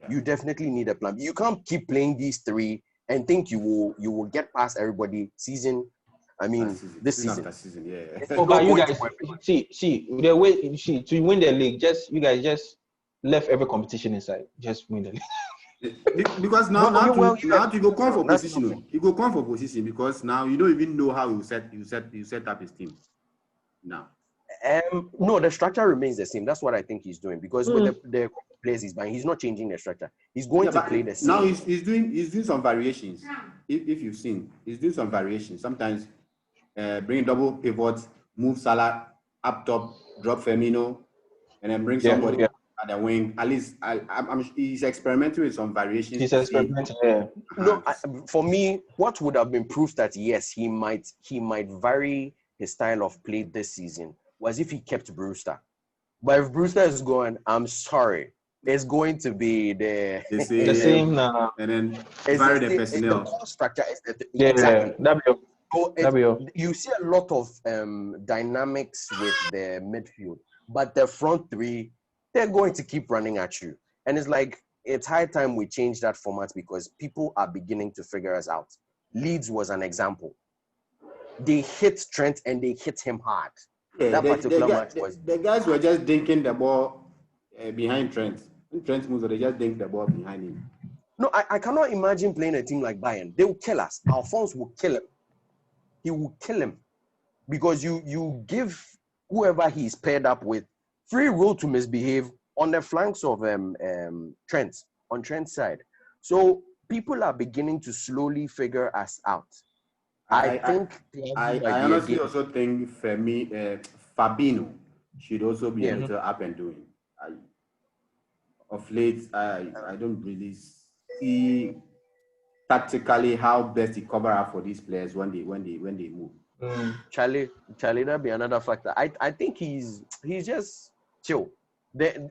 Yeah. You definitely need a plan B. You can't keep playing these three and think you will get past everybody season. I mean, this season. After season, yeah. But you guys see the way to win the league. You guys just left every competition inside. Just win the league. Because now you go come for position. You go come for position because now you don't even know how you set up his team. Now. No, the structure remains the same. That's what I think he's doing because with the players he's buying, he's not changing the structure. He's going to play the same. Now he's doing some variations. If you've seen, he's doing some variations. Sometimes bring double pivot, move Salah up top, drop Firmino, and then bring somebody at the wing. At least he's experimenting with some variations. He's experimenting. Yeah. No, for me, what would have been proof that yes, he might vary his style of play this season was if he kept Brewster. But if Brewster is going, I'm sorry, it's going to be the same. And then vary the personnel. The core structure is exactly. You see a lot of dynamics with the midfield, but the front three, they're going to keep running at you. And it's like, it's high time we change that format because people are beginning to figure us out. Leeds was an example. They hit Trent and they hit him hard. Yeah, that particular match was... The guys were just dinking the ball behind Trent. When Trent moves, they just dink the ball behind him. No, I cannot imagine playing a team like Bayern. They will kill us. Alphonse will kill him. He will kill him. Because you give whoever he's paired up with free rule to misbehave on the flanks of Trent, on Trent's side. So people are beginning to slowly figure us out. I honestly also think Fabinho should also be a little up and doing. Of late, I don't really see tactically how best he cover up for these players when they move. Charlie, that'd be another factor. I think he's just chill.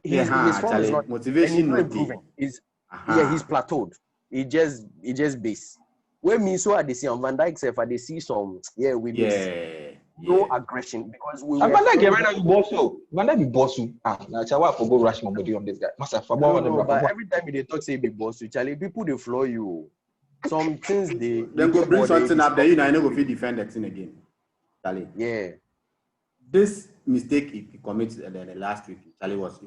His form is not motivation not improving. He's plateaued. He just base. When me so I see on Van Dijk if I see some no aggression because Van Dijk right now you boss so Van Dijk be boss you. Now Chawa for go rush my body on this guy. But every time they talk say be boss you, Charlie, people they floor you. Some things they go bring something up there, I know go fit defend that thing again. Charlie. Yeah. This mistake he committed the last week, Charlie was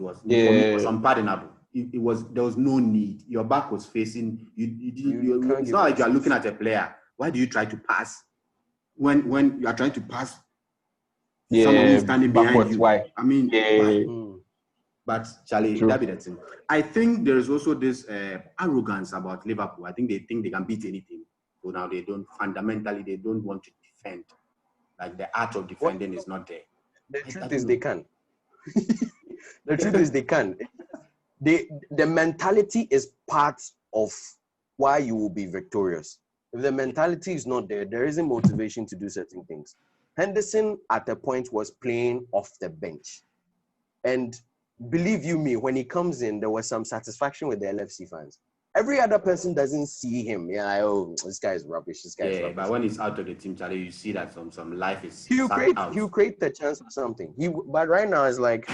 unpardonable. There was no need. Your back was facing you. It's not like you are looking at a player. Why do you try to pass when you are trying to pass? Someone who's standing behind you. Why? I mean, why? But Charlie, that be the thing. I think there is also this arrogance about Liverpool. I think they can beat anything. So now they don't want to defend. Like the art of defending is not there. The truth is they can. The truth is they can. The mentality is part of why you will be victorious. If the mentality is not there, there isn't motivation to do certain things. Henderson at a point was playing off the bench. And believe you me, when he comes in, there was some satisfaction with the LFC fans. Every other person doesn't see him. Yeah, like, oh, this guy is rubbish. This guy is rubbish. But when he's out of the team, Charlie, you see that some life is he'll create the chance for something. But right now it's like,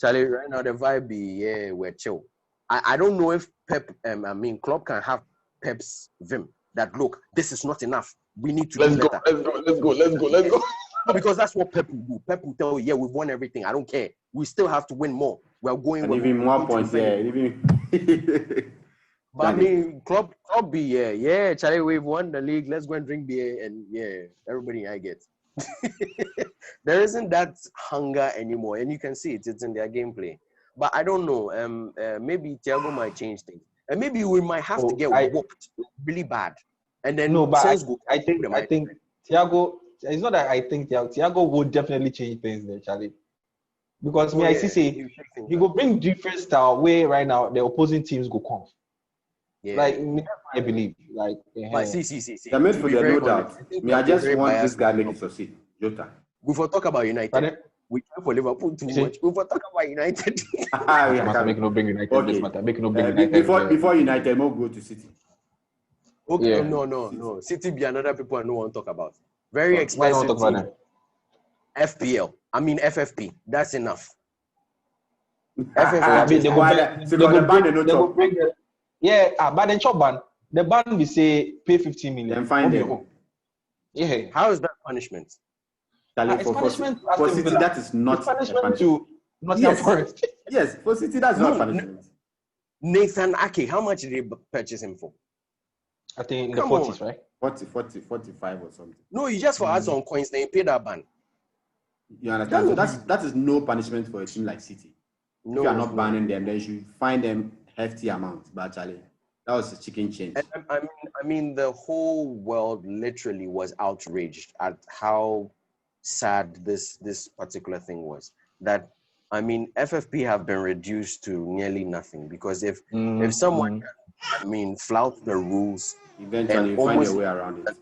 Charlie, right now the vibe be we're chill. I don't know if Klopp can have Pep's vim that look, this is not enough. We need to do better. Let's go. Because that's what Pep will do. Pep will tell you, we've won everything. I don't care. We still have to win more. We're going and even more points. But I mean, Klopp be Charlie, we've won the league. Let's go and drink beer and everybody I get. There isn't that hunger anymore, and you can see it. It's in their gameplay. But I don't know. Maybe Thiago might change things, and maybe we might have to get whooped really bad. And then I think Thiago. It's not that I think Thiago would definitely change things there, Charlie. Because I see he go bring different style way right now. The opposing teams go come. Yeah. Like I believe. Like but see. They're made for their no doubt. I just want this guy make it succeed. Jota. We for talk about United. We talk for Liverpool too much. We for talk about United. Make no bring United. This matter. Make no bring United. Before United, we'll go to City. Okay, yeah. No. City be another people I don't want to talk about. Very expensive team. FPL. I mean FFP. That's enough. FFP. But then chop ban. The ban we say pay 15 million. Then find them. Yeah. How is that punishment? For City, that is not punishment to Nottingham Forest. Yes, for City, that's not punishment. Nathan Ake, how much did they purchase him for? I think in the 40s, right? 40, 45 or something. No, you just for add some coins, then you pay that ban. You understand? So that is no punishment for a team like City. No, if you are not banning them, then you should fine them hefty amounts. But actually, that was a chicken change. I mean, the whole world literally was outraged at how sad this particular thing was. That I mean, FFP have been reduced to nearly nothing because if someone flout the rules, eventually you find a way around it.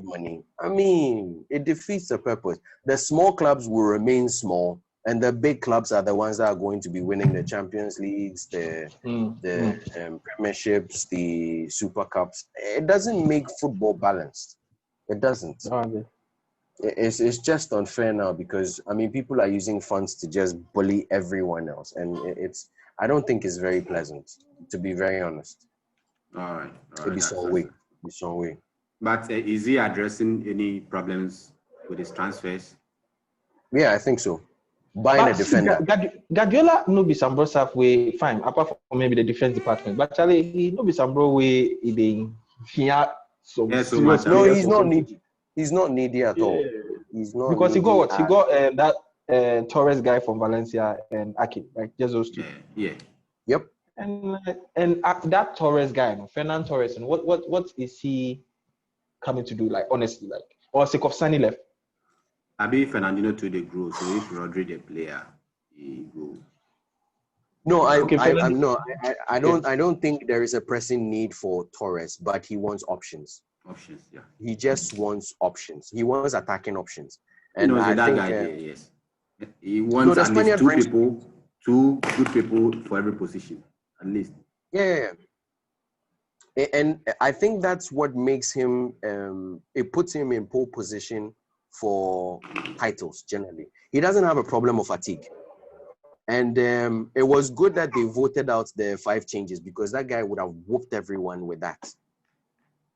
Money. I mean, it defeats the purpose. The small clubs will remain small, and the big clubs are the ones that are going to be winning the Champions Leagues, the Premierships, the Super Cups. It doesn't make football balanced. It doesn't. It's just unfair now because I mean people are using funds to just bully everyone else, and I don't think it's very pleasant, to be very honest. All right. Be some way. But is he addressing any problems with his transfers? Yeah, I think so. Buying a defender. Guardiola no be some bro way fine, apart from maybe the defense department. But actually, he no be some bro way he had some serious. No, he's not needy. He's not needy at all. He's not because he got what? He got that Torres guy from Valencia and Ake, like just those two. Yeah. Yep. And that Torres guy, Fernand Torres, and what is he coming to do? Like honestly, like or sake of Sunny left. I be Fernandinho to the grow. So if Rodri the player, he go. No, I don't think there is a pressing need for Torres, but he wants options. Yeah. He just wants options. He wants attacking options. And I think yes. He wants at least two good people for every position, at least. Yeah. And I think that's what makes him. It puts him in pole position for titles. Generally, he doesn't have a problem of fatigue. And it was good that they voted out the 5 changes because that guy would have whooped everyone with that.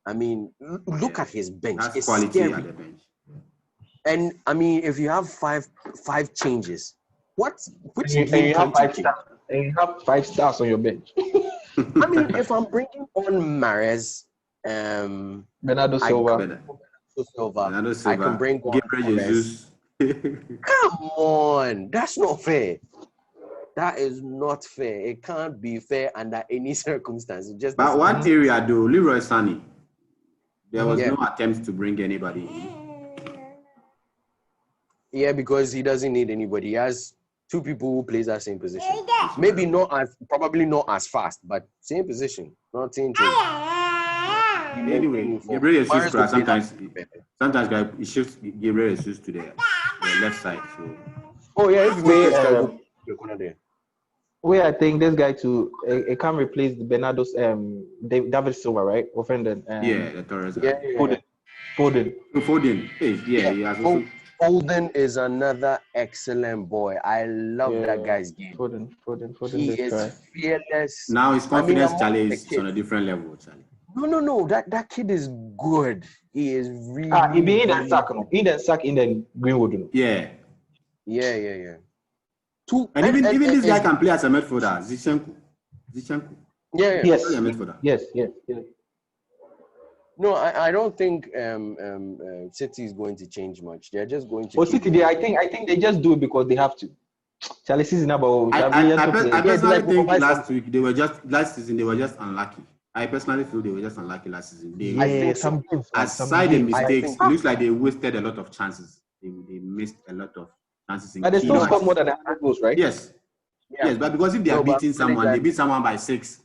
I mean, look at his bench. That's it's quality scary. at the bench. And I mean, if you have five changes, which and you have 5 stars, and you have 5 stars on your bench. I mean, if I'm bringing on Mahrez, Bernardo Silva, I can bring on Jesus. Come on, that's not fair. That is not fair. It can't be fair under any circumstance. But one area though, Leroy Sané, there was no attempt to bring anybody in. Yeah, because he doesn't need anybody. He has 2 people who plays that same position. Maybe probably not as fast, but same position. Not same thing. Anyway, Gabriel Jesus sometimes guy he shifts Gabriel Jesus to the left side. So. Oh yeah, if Where I think this guy it can replace Bernardo's David Silva, right? Offended. Yeah, the Torres. Yeah. Foden. Hey, he has also. Foden is another excellent boy. I love that guy's game. Foden. He is fearless. Now his confidence, Charlie, is on a different level, Charlie. No. That kid is good. He is really. He be in that sack, no? In that sack in the Greenwood, no? Yeah. And even this guy can play as a midfielder, Zinchenko. Yeah. Yes. A midfielder. Yes. No, I don't think City is going to change much. They're just going to. City, I think they just do it because they have to. Charlie season about. I personally think last season they were just unlucky. I personally feel they were just unlucky last season. Aside the mistakes, it looks like they wasted a lot of chances. They missed a lot of chances. But they still scored more than 100 goals, right? Yes. Yes, but because if they are beating someone, they beat someone by 6,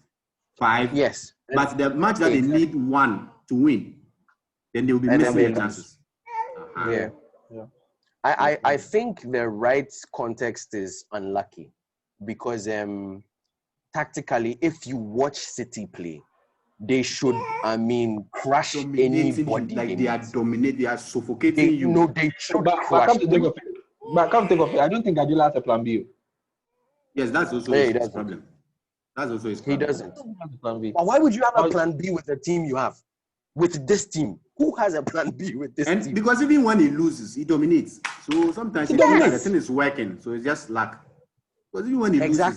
5. Yes. But the match that they need 1 to win, then they will be missing their chances. Yeah. I think the right context is unlucky because tactically, if you watch City play, they should, crush anybody. Like they are dominating, they are suffocating you. No, they should crush. But come think of it, I don't think Guardiola has a plan B. Yes, that's also his problem. That's also his problem. He doesn't. But why would you have a plan B with the team you have? With this team? Who has a plan B with this team? Because even when he loses, he dominates. So sometimes the thing is working, so it's just luck. Because even when he loses,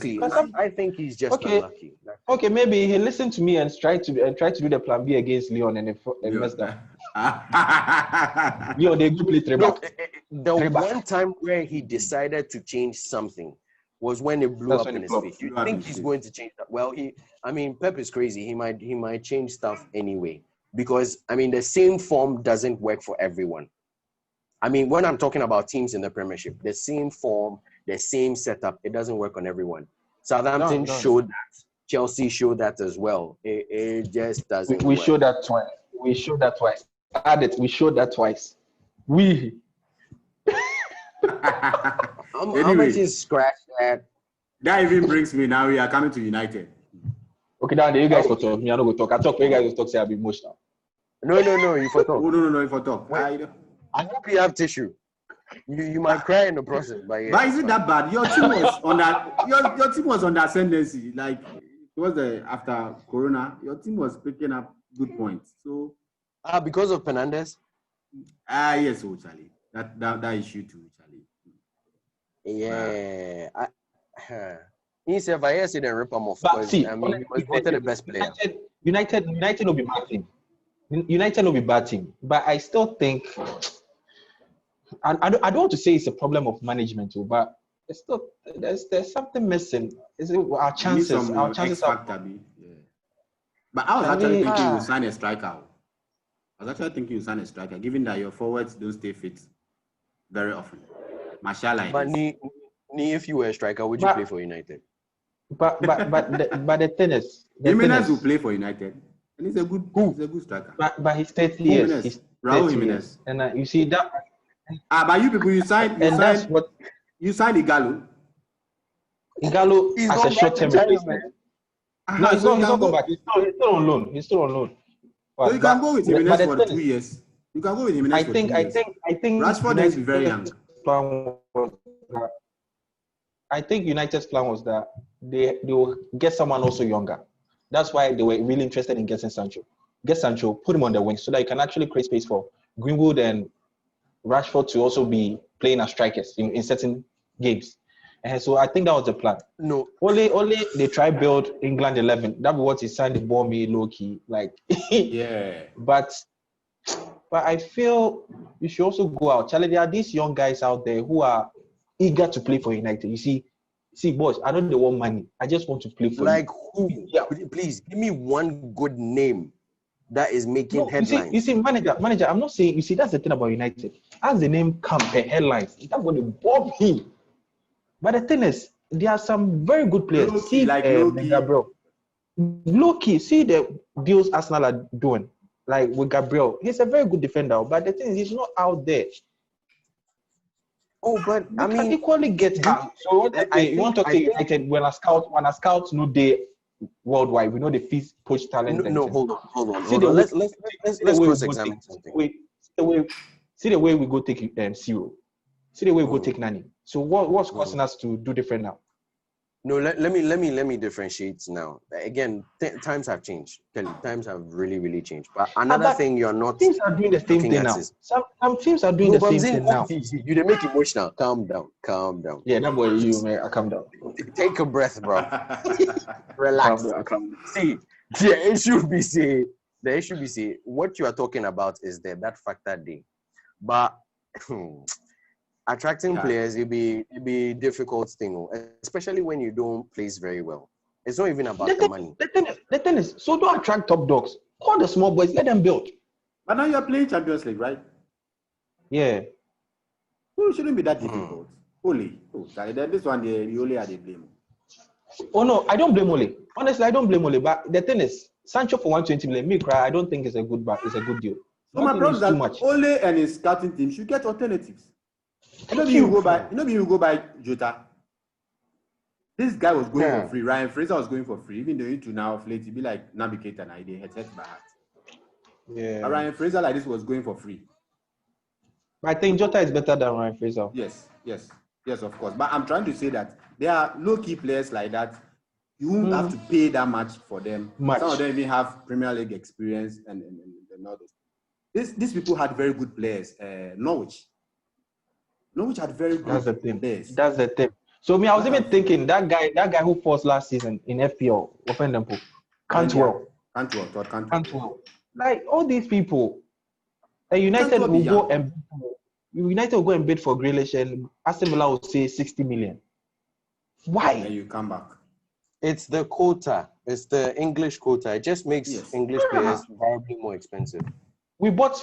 I think he's just unlucky. Okay, maybe he listened to me and tried to do the plan B against Lyon and messed up. Lyon, they play three back. The one time where he decided to change something was when it blew up in his face. You think he's going to change that? Well, Pep is crazy. He might change stuff anyway. Because, the same form doesn't work for everyone. When I'm talking about teams in the Premiership, the same form, the same setup, it doesn't work on everyone. Southampton showed that. Chelsea showed that as well. It just doesn't work. We showed that twice. Add it. We showed that twice. How much is scratch that? That even brings me now. We are coming to United. Okay, now you guys go talk. Me, I don't go talk. I talk. You guys go talk. Say I'll be emotional. No. You for talk. No. You for talk. I hope you have tissue. You might cry in the process, but yeah. But is it that bad? Your team was on that. Your team was on the ascendancy. Like it was after Corona. Your team was picking up good points. So. Because of Fernandes. Yes, Charlie. That issue too, Charlie. Yeah. He said, "I see the rip him off." Because he was voted the best player. United will be bad team. United will be bad team, but I still think. I don't want to say it's a problem of management too, but it's still there's something missing. Is it our chances? Our chances are. Yeah. But I was actually thinking you sign a striker. Given that your forwards don't stay fit very often. Martial. But if you were a striker, would you play for United? But the thing is, Jimenez will play for United, and he's a good striker. But he's 30 years. He's Raul Jimenez. And you see that. But you people, you signed Igalo. Igalo as a short-term replacement. No, he's not going back. He's still on loan. So you can go with Jimenez for 2 years. You can go with Jimenez for 2 years. I think Rashford is very young. I think United's plan was that they will get someone also younger. That's why they were really interested in getting Sancho. Get Sancho, put him on the wing so that you can actually create space for Greenwood and Rashford to also be playing as strikers in certain games. And so I think that was the plan. No. Only they try build England 11. That was what he signed the ball me low key. Yeah. But I feel you should also go out. Charlie, there are these young guys out there who are eager to play for United. You see, boys, I don't want money. I just want to play for who? Yeah. Please give me one good name that is making headlines. You see, manager, I'm not saying, that's the thing about United. As the name comes, the headlines, that's going to bomb him. But the thing is, there are some very good players. Gabriel. Low-key, see the deals Arsenal are doing, with Gabriel. He's a very good defender, but the thing is, he's not out there. Oh, but we can equally get calm. So what you want to talk to United when a scout know they worldwide, we know the fees push talent. No, hold on. Let's cross-examine something. See the way we go take Zero. See the way we go take Nani. So what's causing us to do different now? No, let me differentiate now. Again, times have changed. Times have really, really changed. But another thing you're not. Teams are doing the same thing now. Some teams are doing the same thing now. You make emotional. Calm down. Yeah, that boy, you man, calm down. Take a breath, bro. Relax. Calm down. See, the issue be say, what you are talking about is that factor day. But attracting players, it be difficult thing, especially when you don't place very well. It's not even about the money. The thing is, so don't attract top dogs. Call the small boys, let them build. But now you're playing Champions League, right? Yeah. So it shouldn't be that difficult. Sorry, this one the Ole are the blame. Oh no, I don't blame Ole. Honestly, I don't blame Ole. But the thing is, Sancho for 120 million, me cry. I don't think it's a good deal. So my problem is that Ole and his scouting team should get alternatives. You go by Jota. This guy was going for free. Ryan Fraser was going for free. Even though into now of late, he be like Navigator and I did head by heart. Yeah. But Ryan Fraser like this was going for free. I think Jota is better than Ryan Fraser. Yes, of course. But I'm trying to say that there are low-key players like that. You won't have to pay that much for them. Some of them even have Premier League experience and all those. These people had very good players. Norwich had very good players. That's the thing. So I was even thinking that guy who forced last season in FPL, Offendampo, Cantwell. Like all these people, United will go and bid for Grealish, and Aston Villa will say 60 million. Why? And you come back. It's the quota. It's the English quota. It just makes English players probably more expensive. We bought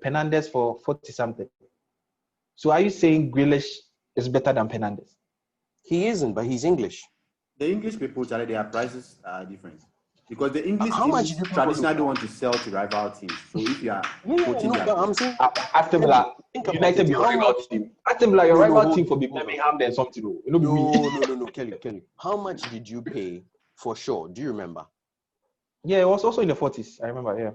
Penandes for 40 something. So are you saying Grealish is better than Penandes? He isn't, but he's English. The English people, Charlie, their prices are different. Because the English teams traditionally don't want to sell to rival teams. So if you are I'm saying Aston Villa, United be your rival team. Aston Villa, your rival team for Birmingham, then something. No, Kelly. How much did you pay for Shaw? Do you remember? Yeah, it was also in the 40s. I remember, yeah.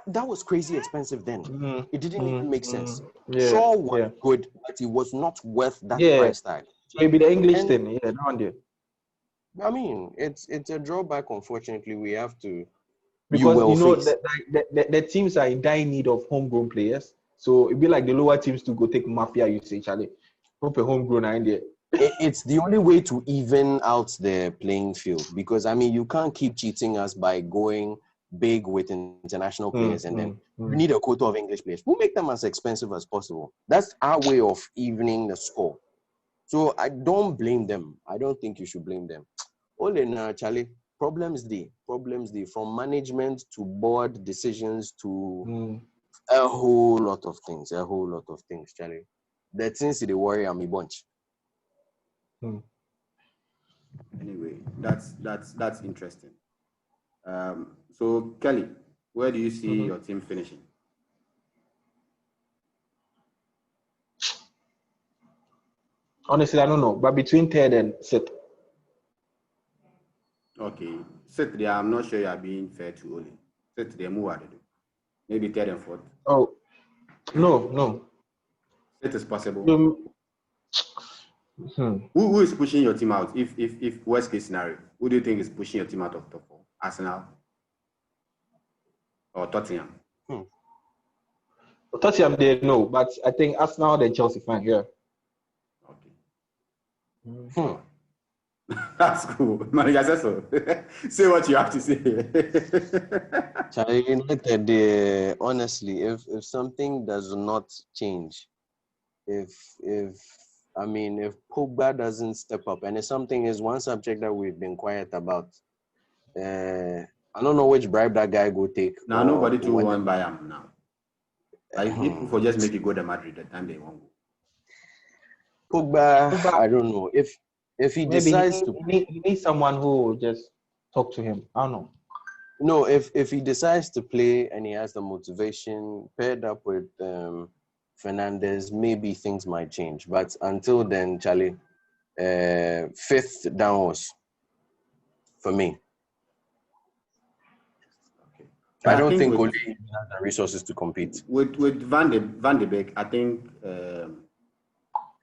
That was crazy expensive then. It didn't even make sense. Yeah, Shaw was good, but he was not worth that price tag. So maybe the English thing, down there. I mean, it's a drawback. Unfortunately, we have to. Because the teams are in dire need of homegrown players. So it'd be like the lower teams to go take Mafia, you say, Charlie. Hope a homegrown idea. It's the only way to even out the playing field, because I mean you can't keep cheating us by going big with international players and then you need a quota of English players. We'll make them as expensive as possible. That's our way of evening the score. So I don't blame them. I don't think you should blame them. Only now, Charlie, problems from management to board decisions to a whole lot of things, Charlie. The things they worry on me bunch. Anyway, that's interesting. So Kelly, where do you see your team finishing? Honestly, I don't know, but between third and sixth. Okay, sixth. I'm not sure you are being fair to Oli. Sixth, they move ahead. Maybe third and fourth. Oh, no. It is possible. Who is pushing your team out? If worst case scenario, who do you think is pushing your team out of top four? Arsenal or Tottenham? Tottenham, they know, but I think Arsenal and Chelsea fine here. Okay. That's cool. Manager Cecil, say what you have to say. Honestly, if something does not change, if Pogba doesn't step up, and if something is one subject that we've been quiet about, I don't know which bribe that guy go take. Now nobody to want by him now. Like people for just make it go to Madrid the time they want. Pogba, I don't know if he decides he needs someone who will just talk to him. I don't know. No, if he decides to play and he has the motivation paired up with Fernandez, maybe things might change. But until then, Charlie, fifth downwards for me. Okay. I don't think Ole has the resources to compete. With Van de Beek, I think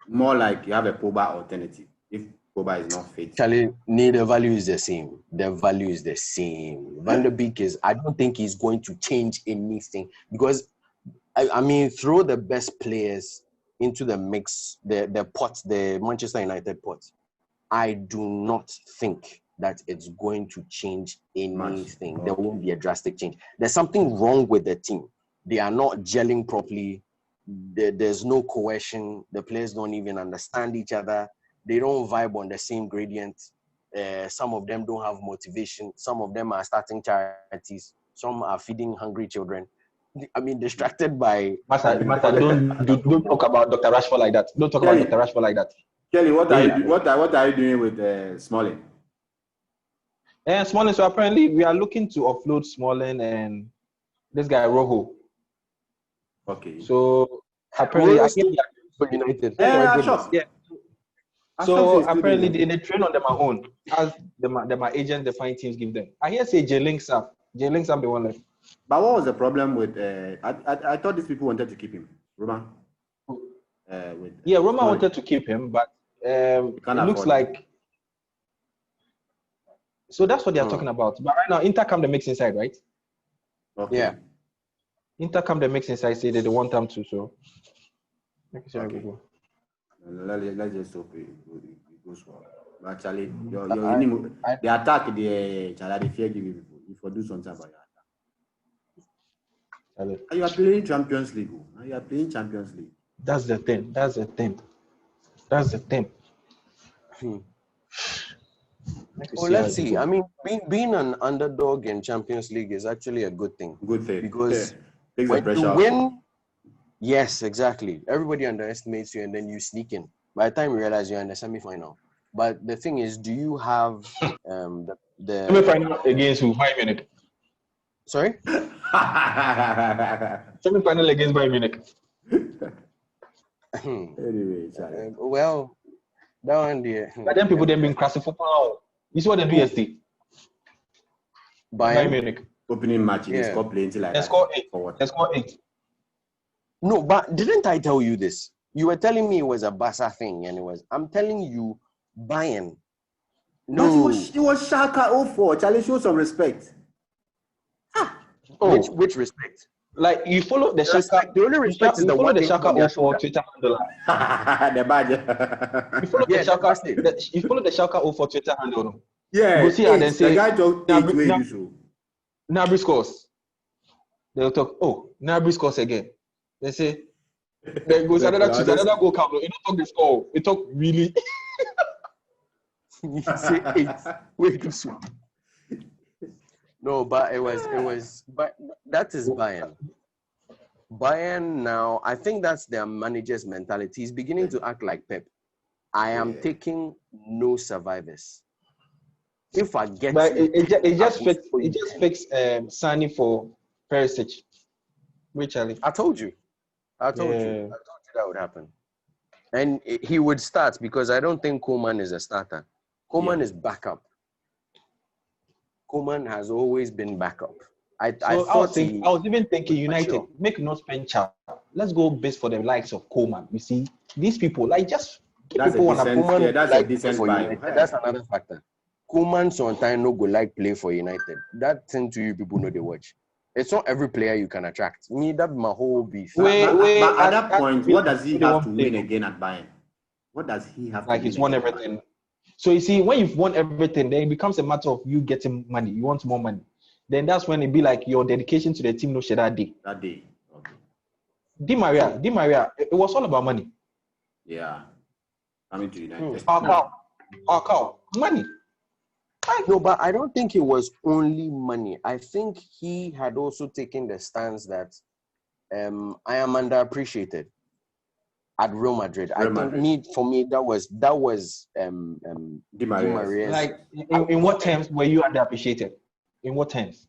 more like you have a Pogba alternative if Pogba is not fit. Charlie, the value is the same. The value is the same. Van de Beek I don't think he's going to change anything because, I mean, throw the best players into the mix, the pot, the Manchester United pot. I do not think that it's going to change anything. Okay. There won't be a drastic change. There's something wrong with the team. They are not gelling properly. There's no cohesion. The players don't even understand each other. They don't vibe on the same gradient. Some of them don't have motivation. Some of them are starting charities. Some are feeding hungry children. I mean, distracted by... Master, don't talk about Dr. Rashford like that. Don't talk about Dr. Rashford like that. Kelly, what are you doing with Smalling? Smalling, so apparently we are looking to offload Smalling and this guy, Rojo. Okay. So apparently... for United. Yeah. So apparently they train on them at own. As my agent, the fine teams give them. I hear say J-Links up the one left. But what was the problem with... I thought these people wanted to keep him. Roma? Roma wanted to keep him, but it looks like... So that's what they're talking about. But right now, Inter come the mix inside, right? Okay. Yeah. Inter come the mix inside, say they want them to, so... Okay. Let's just hope it goes well. But actually, the attack, the fear give you people. You for do something about your attack. You are playing Champions League. That's the thing. Let's see. I mean, being an underdog in Champions League is actually a good thing. Because when you win, yes, exactly. Everybody underestimates you and then you sneak in. By the time you realize you're in the semi-final. But the thing is, do you have the semi-final against who? Bayern Munich. Sorry? Semi-final against Bayern Munich. Anyway, well, that one there. But then people then been crashing football. You see what they do yesterday? Bayern Munich. Opening match, they score plenty like that. They score 8. No, but didn't I tell you this? You were telling me it was a Barca thing, and I'm telling you, Bayern. No, it was Schalke 04. Charlie, show some respect. Which respect? Like you follow the Schalke. The only respect is the one the Schalke 04 Twitter handle. The badge. You follow the Schalke. You follow the Schalke 04 Twitter handle. Yeah. You see, and then say the guy talk Nabry scores. They'll talk. Oh, Nabry scores again. They say. Then goes another goal count. You don't talk the score. You talk really. You say 8. Wait, so. No, but it was. But that is Bayern. Bayern now, I think that's their manager's mentality. He's beginning to act like Pep. I am taking no survivors. If I get, but it just fixed Sani for Perisic. Which I told you that would happen, and he would start because I don't think Koeman is a starter. Koeman is backup. Koeman has always been backup. I was even thinking United make not spend chap. Let's go base for the likes of Koeman. You see, these people just that's people on Koeman. That's a decent buy. That's another factor. Koeman sometimes no go like play for United. That thing to you people know they watch. It's not every player you can attract. Me, that's my whole beef. But at that point, what does he have to win again at Bayern? What does he have to win? Like he's won everything. So you see, when you've won everything, then it becomes a matter of you getting money. You want more money. Then that's when it be like your dedication to the team no share that day. That day. Okay. Di Maria, it was all about money. Yeah. Coming to United. Our cow. Money. No, but I don't think it was only money. I think he had also taken the stance that I am underappreciated at Real Madrid. For me, that was Di Maria's. Like, in what terms were you underappreciated? In what terms?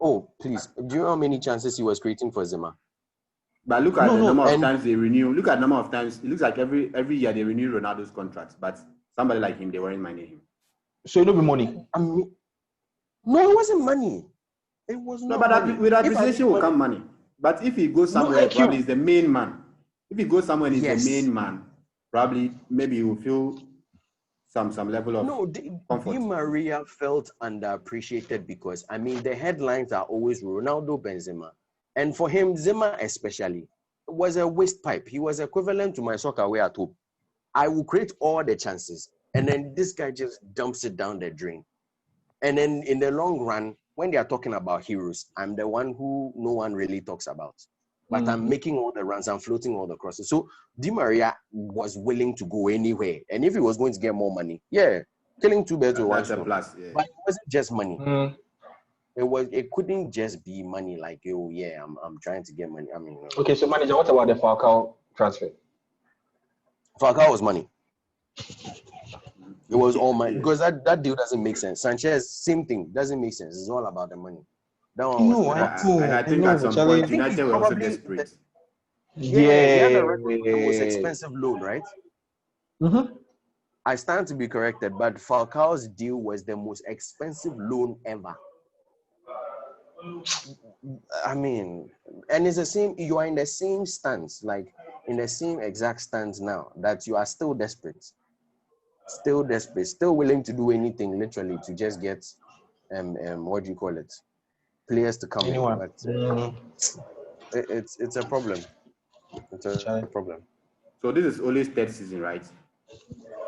Oh, please. Do you know how many chances he was creating for Zema? But look at the number of times they renew. Look at the number of times. It looks like every year they renew Ronaldo's contracts. But somebody like him, they weren't minding him. So it'll be money. No, it wasn't money. It was not. No, but money. with appreciation will come money. But if he goes somewhere, probably he's the main man. If he goes somewhere and he's the main man, probably maybe he will feel some level of comfort. Di Maria felt underappreciated because the headlines are always Ronaldo, Benzema, and for him, Zema especially was a waste pipe. He was equivalent to my soccer way at home. I will create all the chances, and then this guy just dumps it down the drain. And then in the long run, when they are talking about heroes, I'm the one who no one really talks about. But I'm making all the runs, I'm floating all the crosses. So Di Maria was willing to go anywhere. And if he was going to get more money, killing two birds with one stone. But it wasn't just money. It couldn't just be money like, I'm trying to get money. Okay, so manager, what about the Falcao transfer? Falcao was money. It was all money. Because that deal doesn't make sense. Sanchez, same thing, doesn't make sense. It's all about the money. That one I think at some point United were also desperate. He had the most expensive loan, right? Mm-hmm. I stand to be corrected, but Falcao's deal was the most expensive loan ever. And it's the same. You are in the same stance, like in the same exact stance now, that you are still desperate, still willing to do anything, literally, to just get what do you call it? Players to come in, but it's a problem. It's a problem. So this is Ole's third season, right?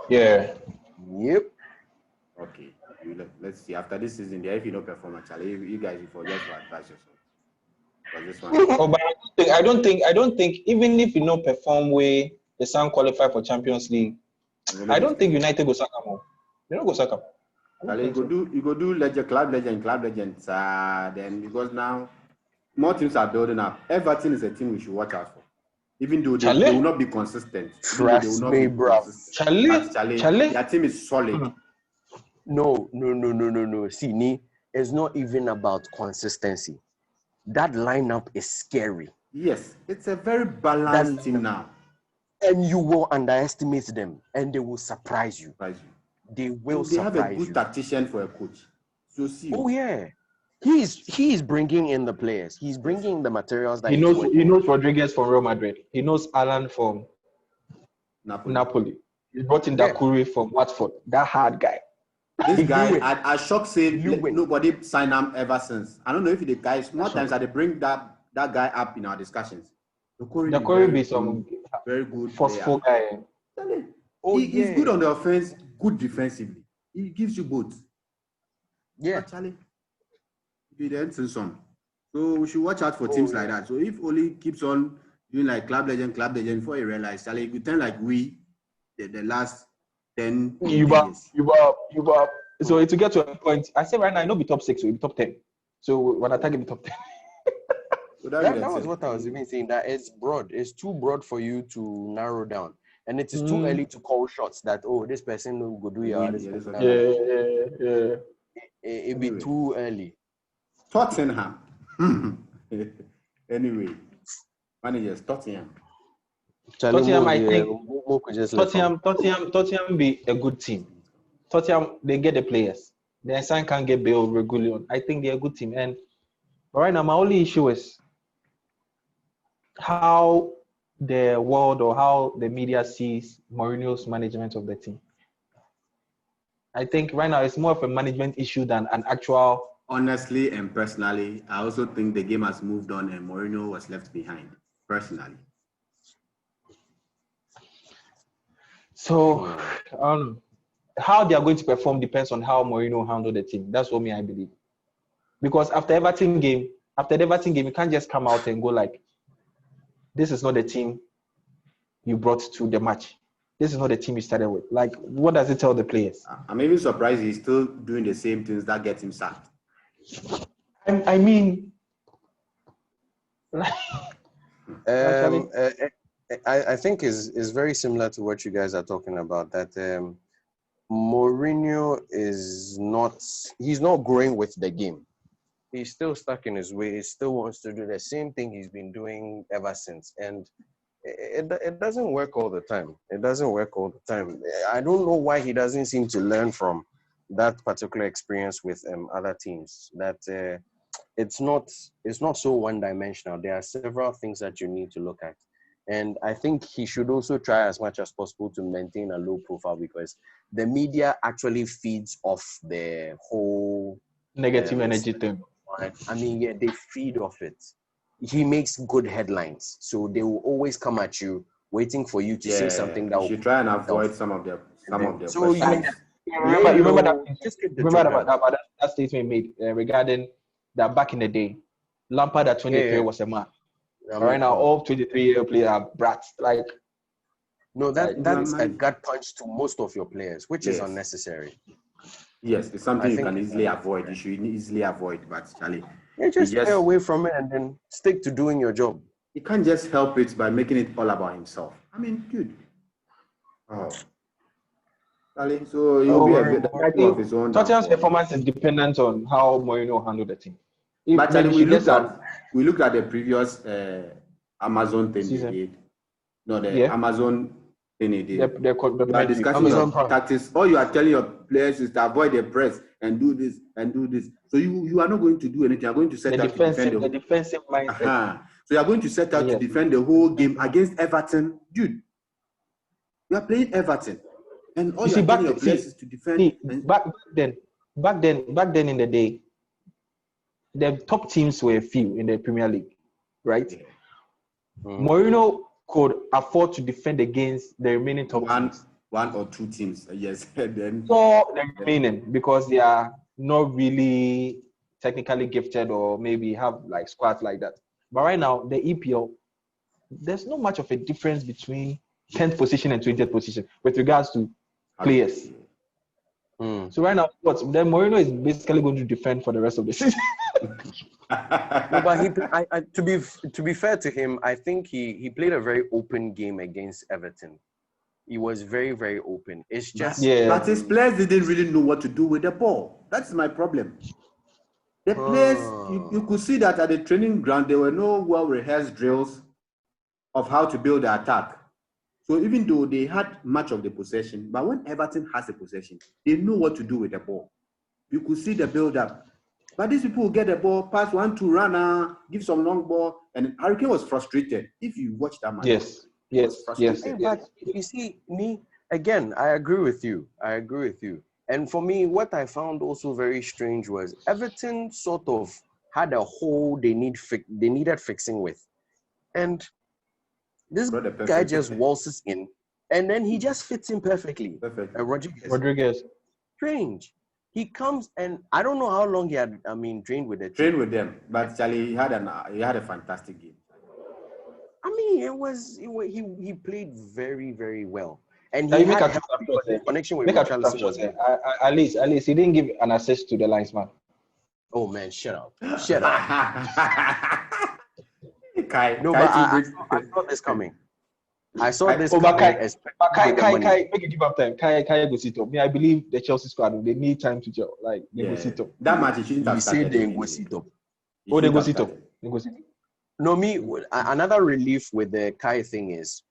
Yeah. Yep. Okay. Let's see. After this season, if you don't perform, actually, you guys will forget to advise yourself. For this one. But I don't think even if you don't perform where the Sun qualify for Champions League, I don't think United go sack them. They don't go sack them. You go do club legend. Then because now more teams are building up. Everton is a team we should watch out for. Even though they will not be consistent. Trust me, bro. Charlie, their team is solid. No. See, it's not even about consistency. That lineup is scary. Yes, it's a very balanced team now. And you will underestimate them, and they will surprise you. They will surprise you. They have a good tactician for a coach. So see. Oh yeah, he's bringing in the players. He's bringing the materials that he knows Rodriguez from Real Madrid. He knows Alan from Napoli. He brought in Dakuri from Watford. That hard guy. This guy, I shocked saying nobody signed him ever since. I don't know if the guys more times that they bring that guy up in our discussions. Dakuri be some very good forceful guy. He's good on the offense, good defensively. He gives you both. Yeah. Actually, he did some. So we should watch out for teams like that. So if Oli keeps on doing like club legend before he realized, Charlie, you could turn like the last 10 years. You up. So to get to a point, I say right now, I know be top 6, so be top 10. So when I target the top 10. So that was what I was even saying, that it's broad. It's too broad for you to narrow down. And it is too early to call shots that, this person will go do It'd be too early. Tottenham. Anyway, managers, Tottenham. Tottenham, I think Tottenham be a good team. Tottenham, they get the players. Their son can't get Bale, Regulion. I think they're a good team. And right now, my only issue is how the world or how the media sees Mourinho's management of the team. I think right now it's more of a management issue than an actual. Honestly and personally, I also think the game has moved on and Mourinho was left behind. Personally. So, how they are going to perform depends on how Mourinho handled the team. That's what I believe. Because after the Everton game, you can't just come out and go like, this is not the team you brought to the match. This is not the team you started with. Like, what does it tell the players? I'm even surprised he's still doing the same things that get him sacked. I mean, I think is very similar to what you guys are talking about. That Mourinho he's not growing with the game. he's still stuck in his way. He still wants to do the same thing he's been doing ever since. And it doesn't work all the time. It doesn't work all the time. I don't know why he doesn't seem to learn from that particular experience with other teams. That it's not so one-dimensional. There are several things that you need to look at. And I think he should also try as much as possible to maintain a low profile, because the media actually feeds off the whole negative energy thing. I mean, yeah, they feed off it. He makes good headlines, so they will always come at you, waiting for you to say something that you should try and avoid some of their so questions. Remember that statement made regarding that back in the day, Lampard at 23 was a man. Right now, all 23-year players are brats. Like, no, that's a gut punch to most of your players, which is unnecessary. Yes, it's something you can easily avoid. You should easily avoid, but Charlie, just stay away from it and then stick to doing your job. He can't just help it by making it all about himself. I mean, dude. Oh. Charlie, so he'll be a bit of his own. Tottenham's performance is dependent on how Mourinho handled the team. But Charlie, we looked at the previous Amazon thing they did. No, the Amazon thing they did. By discussing your tactics, all you are telling your players is to avoid the press and do this and do this. So you are not going to do anything. You are going to set up to defend the defensive mindset. So you are going to set out to defend the whole game against Everton, dude. You are playing Everton, and all you are telling your players is to defend. Back then in the day, the top teams were few in the Premier League, right? Yeah. Mourinho could afford to defend against the remaining top teams. One or two teams, yes. Then so the remaining, because they are not really technically gifted or maybe have like squads like that. But right now, the EPL, there's not much of a difference between 10th position and 20th position with regards to players. So right now, then Mourinho is basically going to defend for the rest of the season. No, but to be fair to him, I think he played a very open game against Everton. He was very, very open. It's just but his players didn't really know what to do with the ball. That's my problem. The players, you could see that at the training ground, there were no well-rehearsed drills of how to build the attack. So even though they had much of the possession, but when Everton has the possession, they know what to do with the ball. You could see the build-up. But these people will get the ball, pass 1-2 runner, give some long ball, and Harry Kane was frustrated. If you watch that match, yes. But you see, me again, I agree with you. And for me, what I found also very strange was Everton sort of had a hole they needed fixing with, and this guy just waltzes in, and then he just fits in perfectly. Rodriguez. Strange. He comes, and I don't know how long he had. Trained with the team. Trained with them, but Charlie, he had a fantastic game. I mean, he played very, very well, and he had a connection with Richarlison. At least he didn't give an assist to the linesman. Oh man, shut up! Kai, no, but I saw this coming. I saw this coming. Kai, make it give up time. Kai go sit up. I believe the Chelsea squad, they need time to gel. Like, they go sit up. That match, it shouldn't have started. They go sit up. Oh, they go sit up. No, another relief with the Kai thing is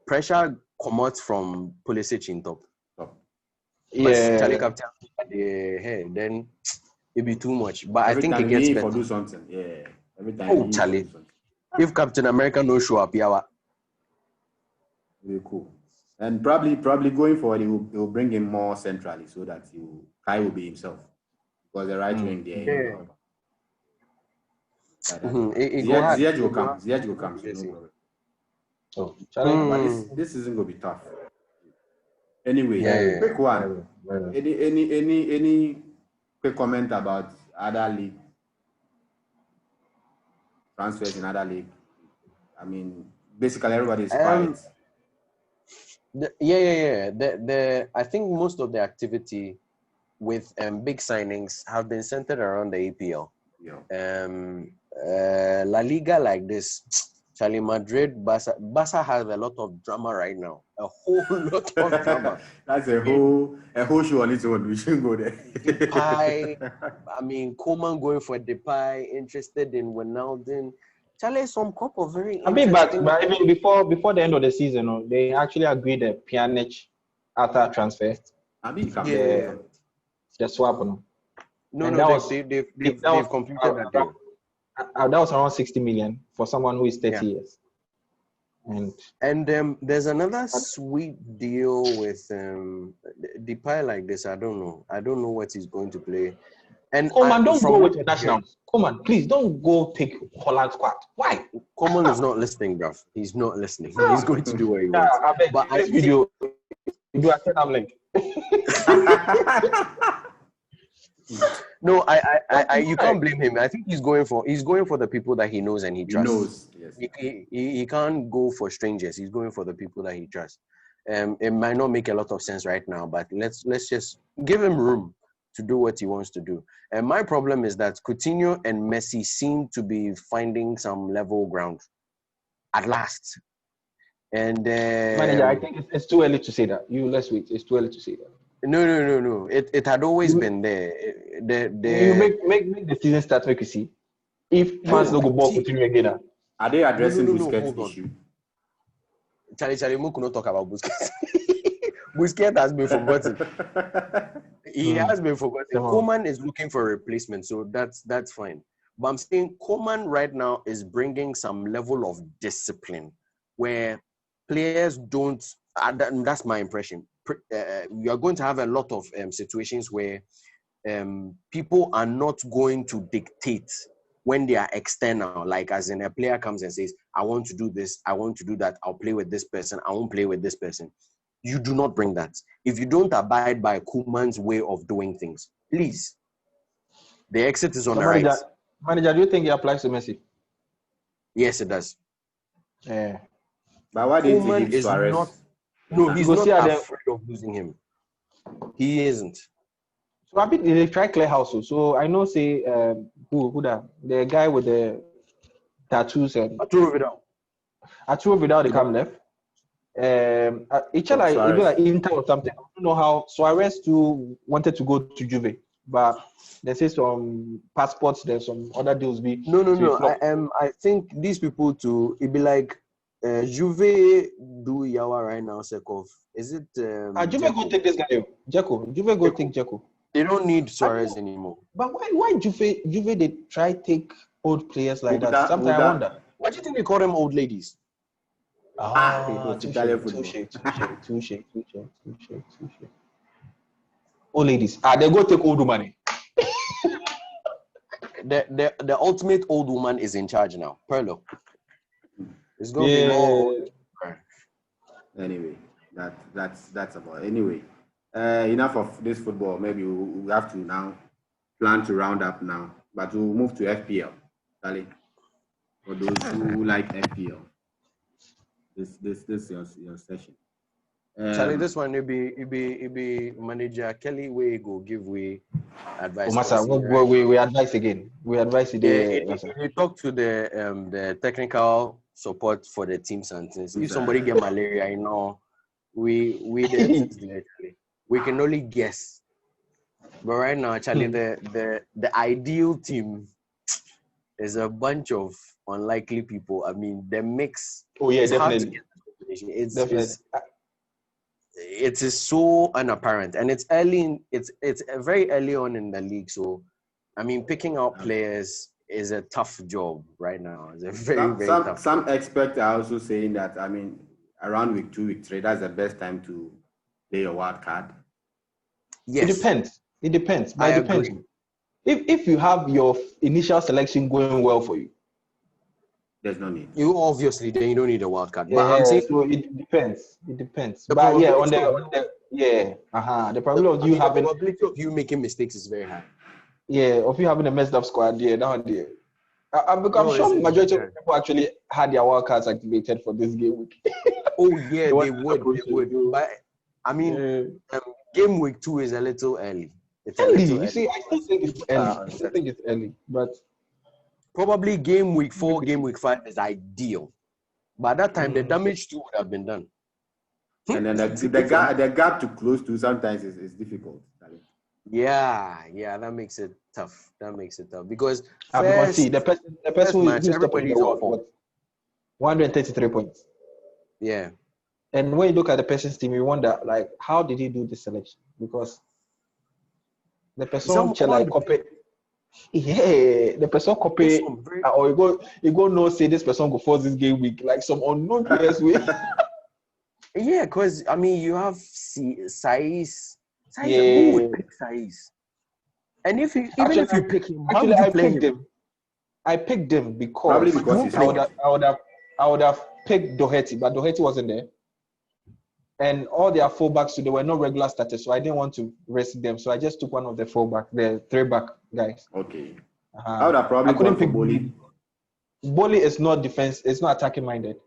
pressure comes from Pulisic in top. Yeah. Charlie captain, then it be too much. But I think it gets better. Do something. Yeah. Every time Charlie. If Captain America no show up, very cool. And probably going forward, he will bring him more centrally so that Kai will be himself. Because the right wing there. Ziyech will come. So but this isn't going to be tough. Anyway, quick one. Any quick comment about other league transfers in other league? I mean, basically everybody is quiet. I think most of the activity with big signings have been centered around the EPL. La Liga like this, Charlie, Madrid, Barca has a lot of drama right now. A whole lot of drama. That's a whole show on its own. We shouldn't go there. Depay, I mean, Koeman going for Depay, interested in Wijnaldum. Charlie, some couple very interesting. But I mean, before the end of the season, they actually agreed that Pjanic after transfer. I mean, the swap. They've completed that deal. That was around 60 million for someone who is 30 years. And there's another sweet deal with Depay like this. I don't know what he's going to play. And Koeman, don't go with nationals. Koeman, please don't go take Holland squad. Why? Koeman is not listening, bruv. He's not listening. He's going to do what he wants. But I video. You are I'm like. No, I you can't blame him. I think he's going for the people that he knows and he trusts. He knows, yes. He can't go for strangers. He's going for the people that he trusts. It might not make a lot of sense right now, but let's just give him room to do what he wants to do. And my problem is that Coutinho and Messi seem to be finding some level ground at last. And manager, I think it's too early to say that. Let's wait. It's too early to say that. No. It had always been there. You make the season start. Make you see if fans don't go ball Coutinho again. Are they addressing Busquets' issue? Charlie, we could not talk about Busquets. Busquets has been forgotten. He has been forgotten. Koeman is looking for a replacement, so that's fine. But I'm saying Koeman right now is bringing some level of discipline where players don't. That's my impression. You are going to have a lot of situations where people are not going to dictate when they are external. Like as in a player comes and says, I want to do this, I want to do that, I'll play with this person, I won't play with this person. You do not bring that. If you don't abide by Koeman's way of doing things, please. The exit is on the right. Manager, do you think it applies to Messi? Yes, it does. Yeah. But why didn't he give Suarez? No, he's not afraid of losing him. He isn't. So I think they try clear house. So I know, say, who that? The guy with the tattoos and Arturo Vidal, they come left. It's like Inter or something. I don't know how Suarez too wanted to go to Juve, but they say some passports, there's some other deals. No. I think these people too. It'd be like. Juve do Yawa right now, Sekov. Is it? Juve go take this guy. Juve go take Dzeko. They don't need Suarez anymore. But why Juve they try take old players like that? Sometimes I wonder. Why do you think they call them old ladies? Touche. Old ladies. They go take old money. The ultimate old woman is in charge now. Perlo. It's gonna be more. Anyway, that's about. Anyway, enough of this football. Maybe we have to now plan to round up now, but we'll move to FPL. Charlie, for those who like FPL, this is your session. Charlie, this one it be manager Kelly way go give way advice. We advise again. We advise again. We talk to the technical support for the teams and things. If somebody get malaria, we can only guess. But right now, actually, the ideal team is a bunch of unlikely people. I mean, the mix. Oh yeah, definitely. It is so unapparent, and it's early. It's very early on in the league. So, I mean, picking out players is a tough job right now. It's a very tough. Some experts are also saying that, I mean, around week 2, week 3, that's the best time to play your wild card. Yes. It depends. But it depends. If you have your initial selection going well for you, there's no need. You obviously then you don't need a wild card. Yeah, but I'm saying so it depends. But yeah, the probability of you having the probability of you making mistakes is very high. Yeah, of you having a messed up squad, I'm sure majority of people actually had their wild cards activated for this game week. Oh yeah, they would. But I mean, game week 2 is a little early. It's early. You see, I still think it's early. But probably game week 4, game week 5 is ideal. By that time, the damage too would have been done. And then the gap to close to sometimes is difficult. Yeah, that makes it tough. Because because see the person who's everybody's on 133 points. Yeah. And when you look at the person's team, you wonder like how did he do this selection? Because the person copy. Yeah, the person copy or you go no say this person go force this game week like some unknown players will. Yeah, because I mean you have Saiz. Who would pick Saiz? And if you pick him, how would you play him? I picked him because probably because I would have picked Doherty, but Doherty wasn't there. And all their fullbacks, so they were not regular starters, so I didn't want to risk them. So I just took one of the the 3-back guys. Okay. I would have probably gone for Boli. Boli is not defense, it's not attacking minded.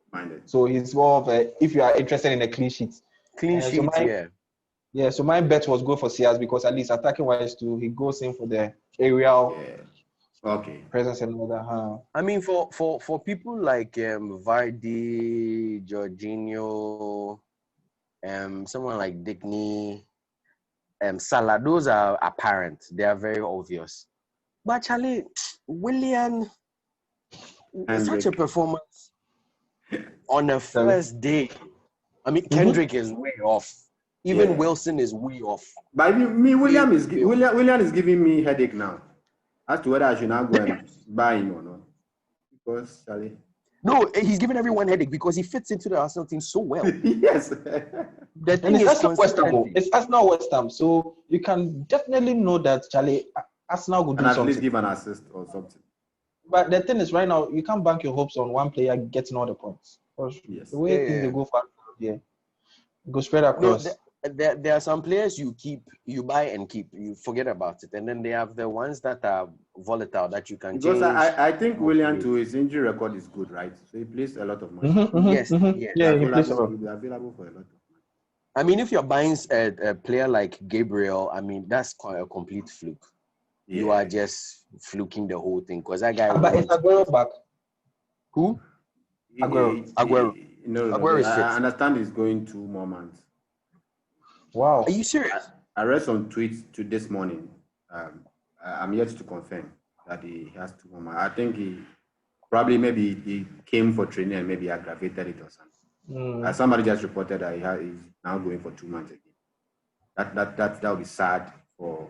So he's more of a, if you are interested in a clean sheet. So my bet was go for Sias because at least attacking wise too, he goes in for the aerial presence and all that. I mean, for people like Vardy, Jorginho, someone like Dickney, Salah, those are apparent. They are very obvious. But Charlie, Willian, such a performance on the first day. I mean, Kendrick is way off. Even Wilson is way off. But Willian is giving me headache now. As to whether I should now go and buy him or not. Because, Charlie. No, he's giving everyone headache because he fits into the Arsenal team so well. Yes. The thing is West Ham. It's Arsenal West Ham. So you can definitely know that, Charlie, Arsenal will do something. At least give an assist or something. But the thing is, right now, you can't bank your hopes on one player getting all the points. The way things they go for, go spread across. No, there are some players you buy and keep. You forget about it. And then they have the ones that are volatile that you can change. Because I think Willian, to his injury record, is good, right? So he plays a lot of money. Yes. Yeah, he plays a lot. He'll be available for a lot of money. I mean, if you're buying a player like Gabriel, I mean, that's quite a complete fluke. Yeah. You are just fluking the whole thing because that guy. But is Aguero back? Who? Aguero. No, Aguero is fit. I understand he's going 2 more months. Wow. Are you serious? I read some tweets to this morning. I'm yet to confirm that he has 2 more months. I think maybe he came for training and maybe aggravated it or something. Somebody just reported that he's now going for 2 months again. That would be sad for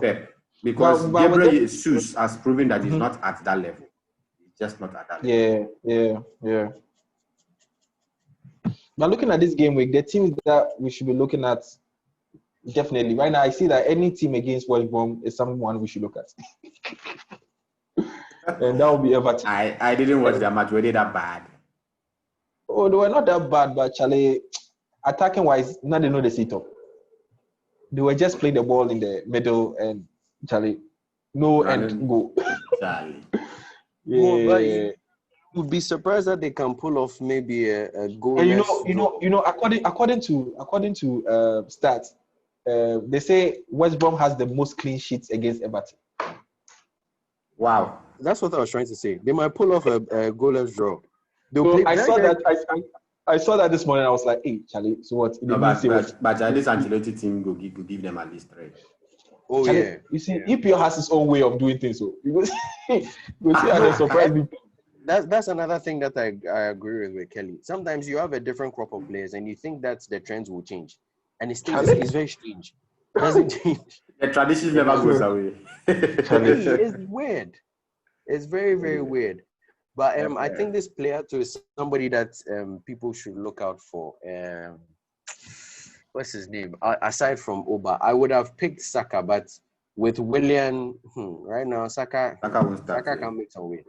Pep. Because Gabriel Jesus has proven that he's not at that level. He's just not at that level. Yeah. But looking at this game week, the teams that we should be looking at, definitely. Right now, I see that any team against West Brom is someone we should look at. And that will be Everton. I didn't watch that match. Were they that bad? Oh, they were not that bad, but Charlie, attacking-wise, now they know the setup. They were just playing the ball in the middle and Charlie, go. Charlie. Yeah. Would be surprised that they can pull off maybe a goal. And you know, according to stats, they say West Brom has the most clean sheets against Everton. Wow, that's what I was trying to say. They might pull off a goalless draw. I saw that this morning. I was like, "Hey, Charlie, so what?" No, but at least Ancelotti team go give them at least 3. Oh, Charlie, yeah. You see, EPL has its own way of doing things. So you see how they surprise me. That's another thing that I agree with Kelly. Sometimes you have a different crop of players and you think that the trends will change. And it's very strange. It doesn't change. The tradition never goes away. It's weird. It's very, very weird. But I think this player too is somebody that people should look out for. What's his name? Aside from Oba, I would have picked Saka, but with Willian, right now, Saka can make some way.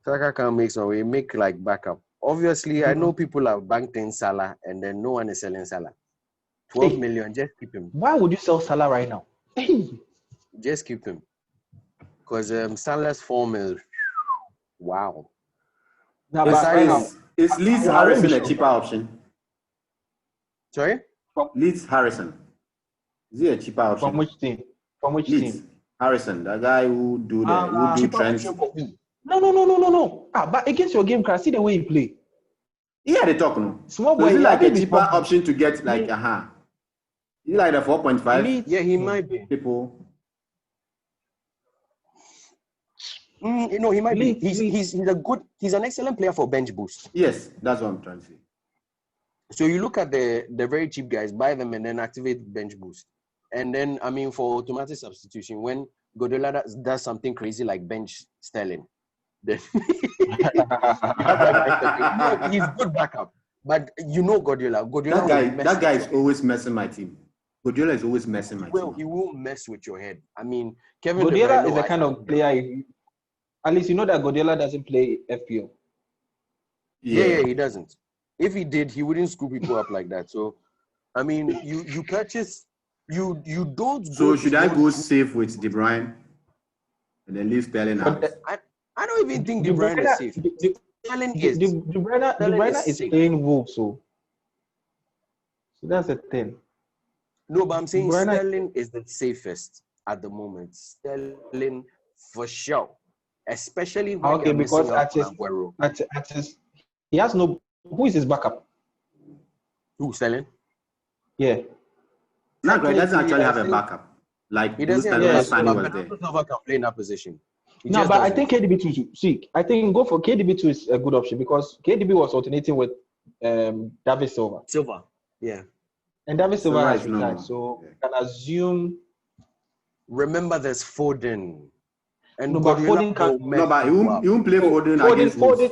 Saka can make some way, make like backup. Obviously, I know people have banked in Salah and then no one is selling Salah. 12 million, just keep him. Why would you sell Salah right now? Just keep him. Because Salah's form is wow. Now, is Leeds Harrison a cheaper option? Sorry? Leeds Harrison. Is he a cheaper option? From which team? Leeds Harrison, the guy who do trends. No. But against your game, see the way he play. Yeah, they talk no. Small boy, so is it like a cheaper small option to get like Is it like the 4.5? Yeah, he might be. People. No, he might be. He's an excellent player for bench boost. Yes, that's what I'm trying to say. So you look at the very cheap guys, buy them and then activate bench boost. And then for automatic substitution, when Guardiola does something crazy like bench Sterling, then he's good backup. But Guardiola. That guy is always messing my team. Guardiola is always messing my team. He will mess with your head. Kevin Guardiola is the kind of player. At least you know that Guardiola doesn't play FPL. Yeah, he doesn't. If he did, he wouldn't screw people up like that. So, you purchase, you don't. So should I go safe with De Bruyne and then leave Sterling out? I don't even think De Bruyne is safe. Sterling is. De Bruyne is playing Wolves, so that's a thing. No, but I'm saying Sterling is the safest at the moment. Sterling for sure. Especially when because he has no. Who is his backup? Who, Sterling? Yeah. No, he doesn't actually have a backup. Like he doesn't have a backup. He can play in that position. But I think KDB2. See, I think go for KDB2 is a good option because KDB was alternating with David Silva. Yeah. And David Silva has retired, so can assume. Remember, there's Foden. And but Foden can't. No, but he won't play Foden against Wolves.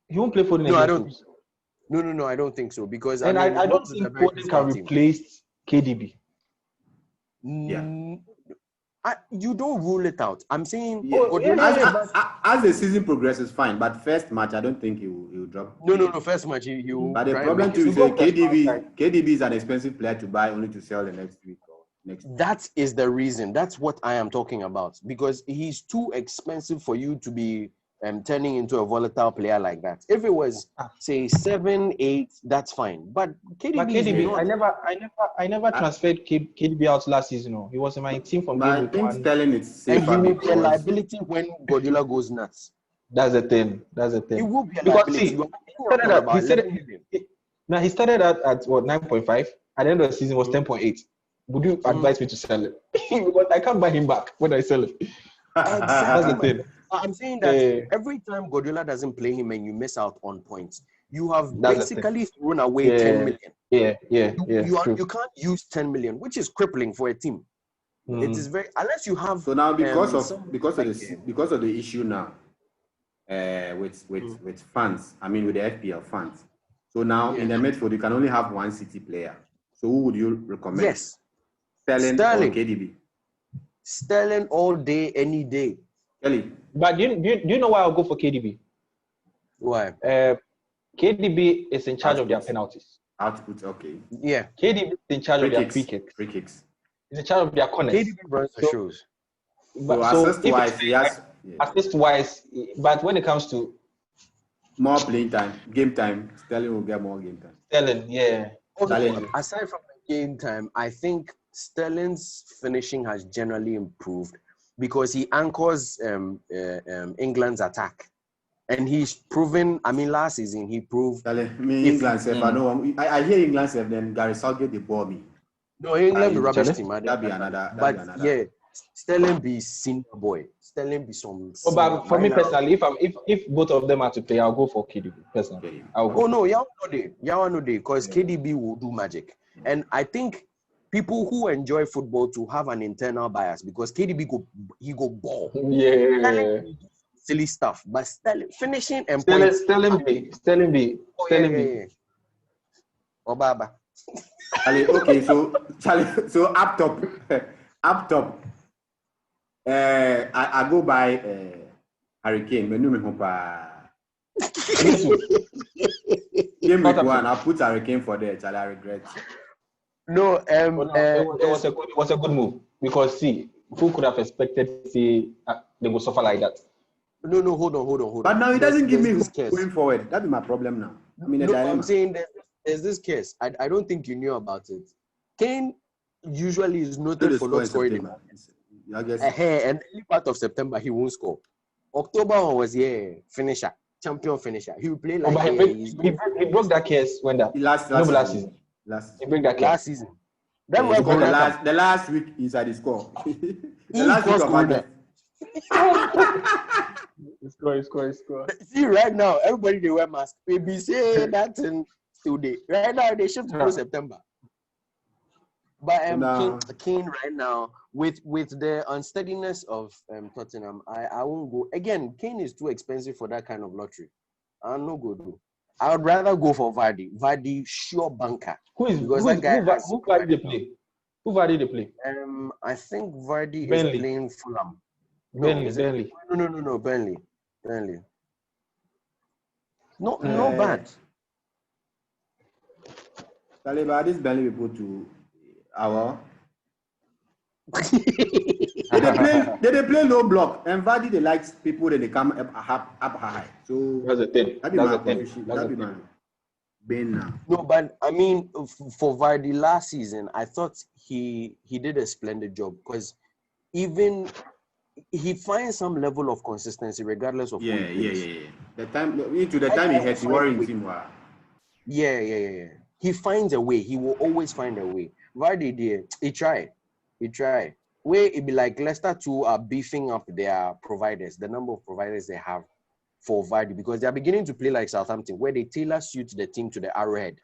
He won't play Foden against Wolves. No, I don't think so because I don't think Foden can replace KDB. Yeah. You don't rule it out. I'm saying as the season progresses, fine. But first match, I don't think he will drop. No. First match, he will. But the problem too is KDB is an expensive player to buy only to sell the next week. That is the reason. That's what I am talking about. Because he's too expensive for you to be turning into a volatile player like that. If it was say 7, 8, that's fine. But KDB, I never transferred KDB out last season. No. He was in my team from game week 1. Sterling is safer. And he will be a liability when Guardiola goes nuts. That's the thing. He will be a liability. He started at what 9.5. At the end of the season was 10.8. Would you advise me to sell it? Because I can't buy him back when I sell it. Exactly. That's the thing. I'm saying that every time Guardiola doesn't play him and you miss out on points, you have basically thrown away 10 million. You can't use 10 million, which is crippling for a team. It is very unless you have. So now because of the issue now with fans, with the FPL fans. So now in the midfield you can only have one City player. So who would you recommend? Yes. Sterling or KDB? Sterling all day, any day. Kelly. But do you know why I'll go for KDB? Why? KDB is in charge of their penalties. Output, okay. Yeah. KDB is in charge of their free kicks. He's in charge of their corners. KDB runs the shows. Assist-wise, but when it comes to more playing time, game time, Sterling will get more game time. Sterling, yeah. Aside from the game time, I think Sterling's finishing has generally improved because he anchors England's attack. And he's proven, last season he proved. England said, I hear England said, then Gary Southgate, they bore me. No, England be rubbish team. That'd be another. Yeah, Sterling be senior boy. Sterling be some. But for me personally, if both of them are to play, I'll go for KDB personally. Yawa no day, because KDB will do magic. And I think people who enjoy football to have an internal bias because KDB go ball. Yeah. Silly stuff, but Sterling finishing and Sterling B. Obaba. Okay, so up top. I go by Hurricane. Game week 1, I'll put Hurricane for there. I regret. No, it was a good move because who could have expected they would suffer like that? No, hold on. But now he doesn't give me going forward. That'd be my problem now. I'm saying there's this case. I don't think you knew about it. Kane usually is noted for not scoring. And any part of September he won't score. October one was finisher, champion finisher. He will play like he broke that case when that last season. He broke that case last season. Then he got the last week inside the score. The last week of August. Score. See, right now, everybody they wear mask. Maybe say that thing still there. Right now, they shift to September. But Kane right now, with the unsteadiness of Tottenham, I won't go. Again, Kane is too expensive for that kind of lottery. I'm not going to. I would rather go for Vardy. Vardy, sure banker. Who Vardy they play? Who Vardy they play? I think Vardy is playing Fulham. Burnley. No, Burnley. No, not bad. Taliban, this Burnley people to our. they play low block, and Vardy they like people that they come up high. So that's the thing. That'd be my bane now. No, but I mean, for Vardy last season, I thought he did a splendid job because even he finds some level of consistency regardless of yeah. The time he had to worry him. Yeah. He finds a way. He will always find a way. Vardy did. He tried. Where it be like Leicester too are beefing up their providers, the number of providers they have for Vardy, because they are beginning to play like Southampton, where they tailor suit the team to the arrowhead.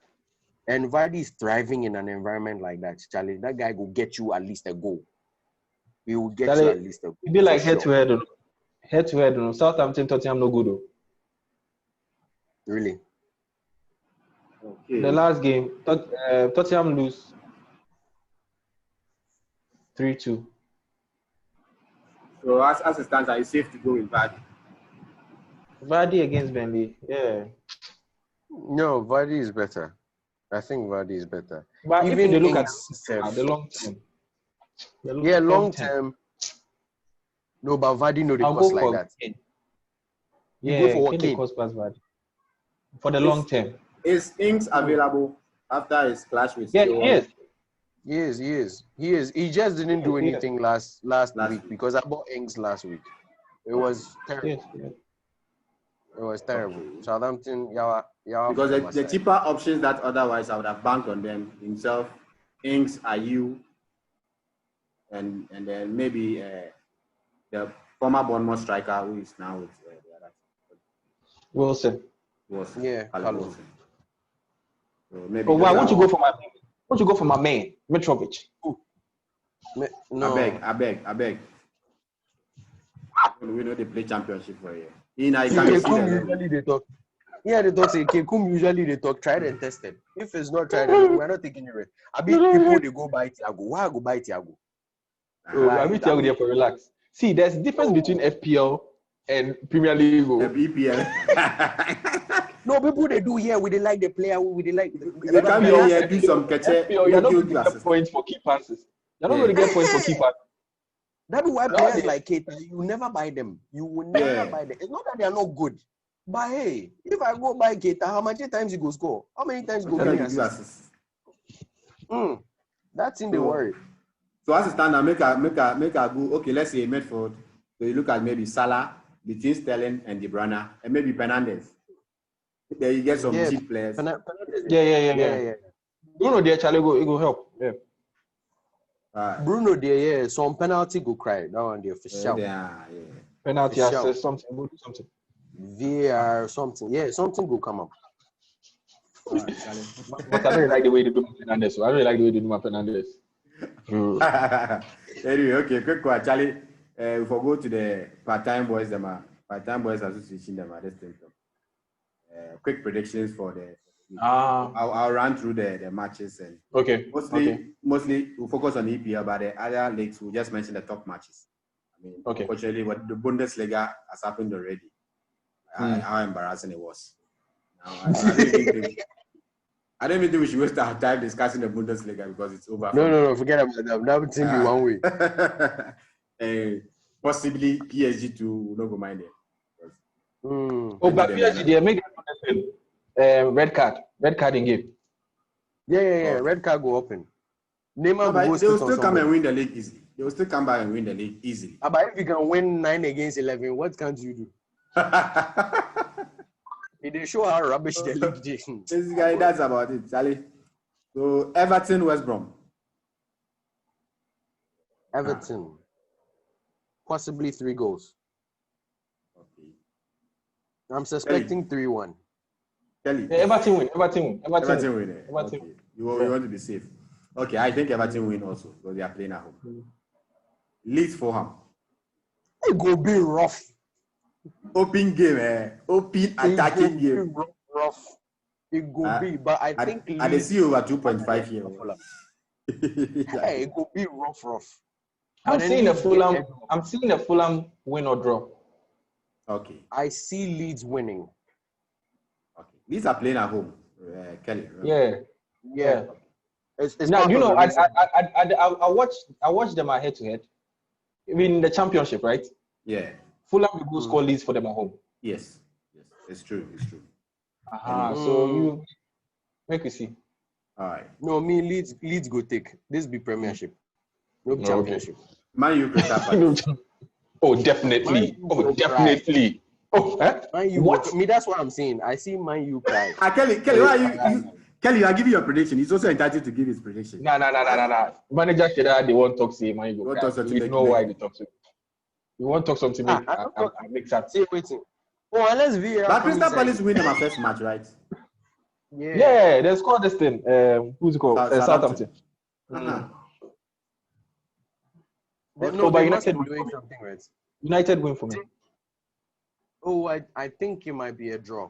And Vardy is thriving in an environment like that. Charlie, that guy will get you at least a goal. He will get you at least a goal. It be like head to head. Southampton, Tottenham, no good though. Really? Okay. The last game, Tottenham lose 3-2. So as it stands, are you safe to go with Vardy? Vardy against Burnley, yeah. No, Vardy is better. I think Vardy is better. But even if they look at the long term. Long term. No, but Vardy no they cost like that. Kane. Yeah, Kane cost past Vardy. For the long term. Is Ings available after his clash with? Yeah, he is. He just didn't do anything last week because I bought Ings last week. It was terrible. Yes. It was terrible. Southampton, because the cheaper options that otherwise I would have banked on them himself, Ings, Ayew, and then maybe the former Bournemouth striker who is now with the other. Wilson. Yeah, Wilson. So maybe. Why won't you go for my man, Mitrovic? No. I beg. We know they play championship for a year. Usually they talk. Yeah, they talk. Say Kekum usually they talk. Tried and tested. If it's not tried, we're not taking it. I mean, people they go buy Thiago. Why go buy Thiago? I mean, Thiago there for relax. See, there's difference between FPL and Premier League. EPL. No, people they do here. We they like the player. We they like. They come here do some catch. You're not going to get points for key passes. You're not going to get points for key passes. That's why players like Keita, you will never buy them. You will never buy them. It's not that they are not good. But hey, if I go buy Keita, how many times he go score? How many times he go get assists? That's in the worry. So as a standard, make a go. Okay, let's say midfield. So you look at maybe Salah between Sterling and De Bruyne, and maybe Fernandes. There you get some cheap players. Yeah. Bruno there, Charlie, it go help. Yeah. Bruno there, some penalty go cry. That one there for sure. Penalty assist, something. VR, something. Yeah, something will come up. But I really like the way they do Fernandes. I really like the way they do my Fernandes. Anyway, okay, quick one, Charlie. We go to the part-time boys. Part-time boys association. This thing. Quick predictions for the. I'll run through the matches and mostly we'll focus on EPL, but the other leagues we'll just mention the top matches. I mean, unfortunately, what the Bundesliga has happened already. How embarrassing it was. Now, I don't even think we should waste our time discussing the Bundesliga because it's over. No, forget about that. That would be one way. Possibly PSG too will not go mind it. But PSG they make red card in game. Yeah. Red card go open. Neymar they will still come and win the league easily. They will still come back and win the league easily. But if you can win 9 against 11, what can't you do? They show how rubbish the league is. This guy, that's about it, Charlie. So Everton, West Brom. Everton. Possibly 3 goals. Okay. I'm suspecting 3-1. Kelly. Everton win. Everton win. Okay. You want to be safe. Okay, I think Everton win also because they are playing at home. Leeds Fulham. It go be rough. Open game, open attacking game. Rough. It go be, but I think they see over 2.5 here. Hey, it go be rough. I'm seeing the Fulham win or draw. Okay. I see Leeds winning. Okay. Leeds are playing at home. Kelly. Right? Yeah. It's now you know I watched them head to head. In the championship, right? Yeah. Fulham will go score Leeds for them at home. Yes. It's true. So you make we see. All right. No, me Leeds go take. This be Premiership. No championship. Man U Crystal Palace. Oh, definitely. Definitely. Oh, Man U. What? Me, that's what I'm saying. I see Man U cry. Kelly, why are you Kelly, you are giving your prediction. He's also entitled to give his prediction. Nah. Manager Sheda, they won't talk to him. Man U. You know why they talk to him. You won't talk something to me. I make that. See, waiting. Oh, unless VR. But Crystal Palace win their first match, right? Yeah, they scored this thing. Who's it called? Southampton. But United win doing something, right? United win for me. Oh, I think it might be a draw.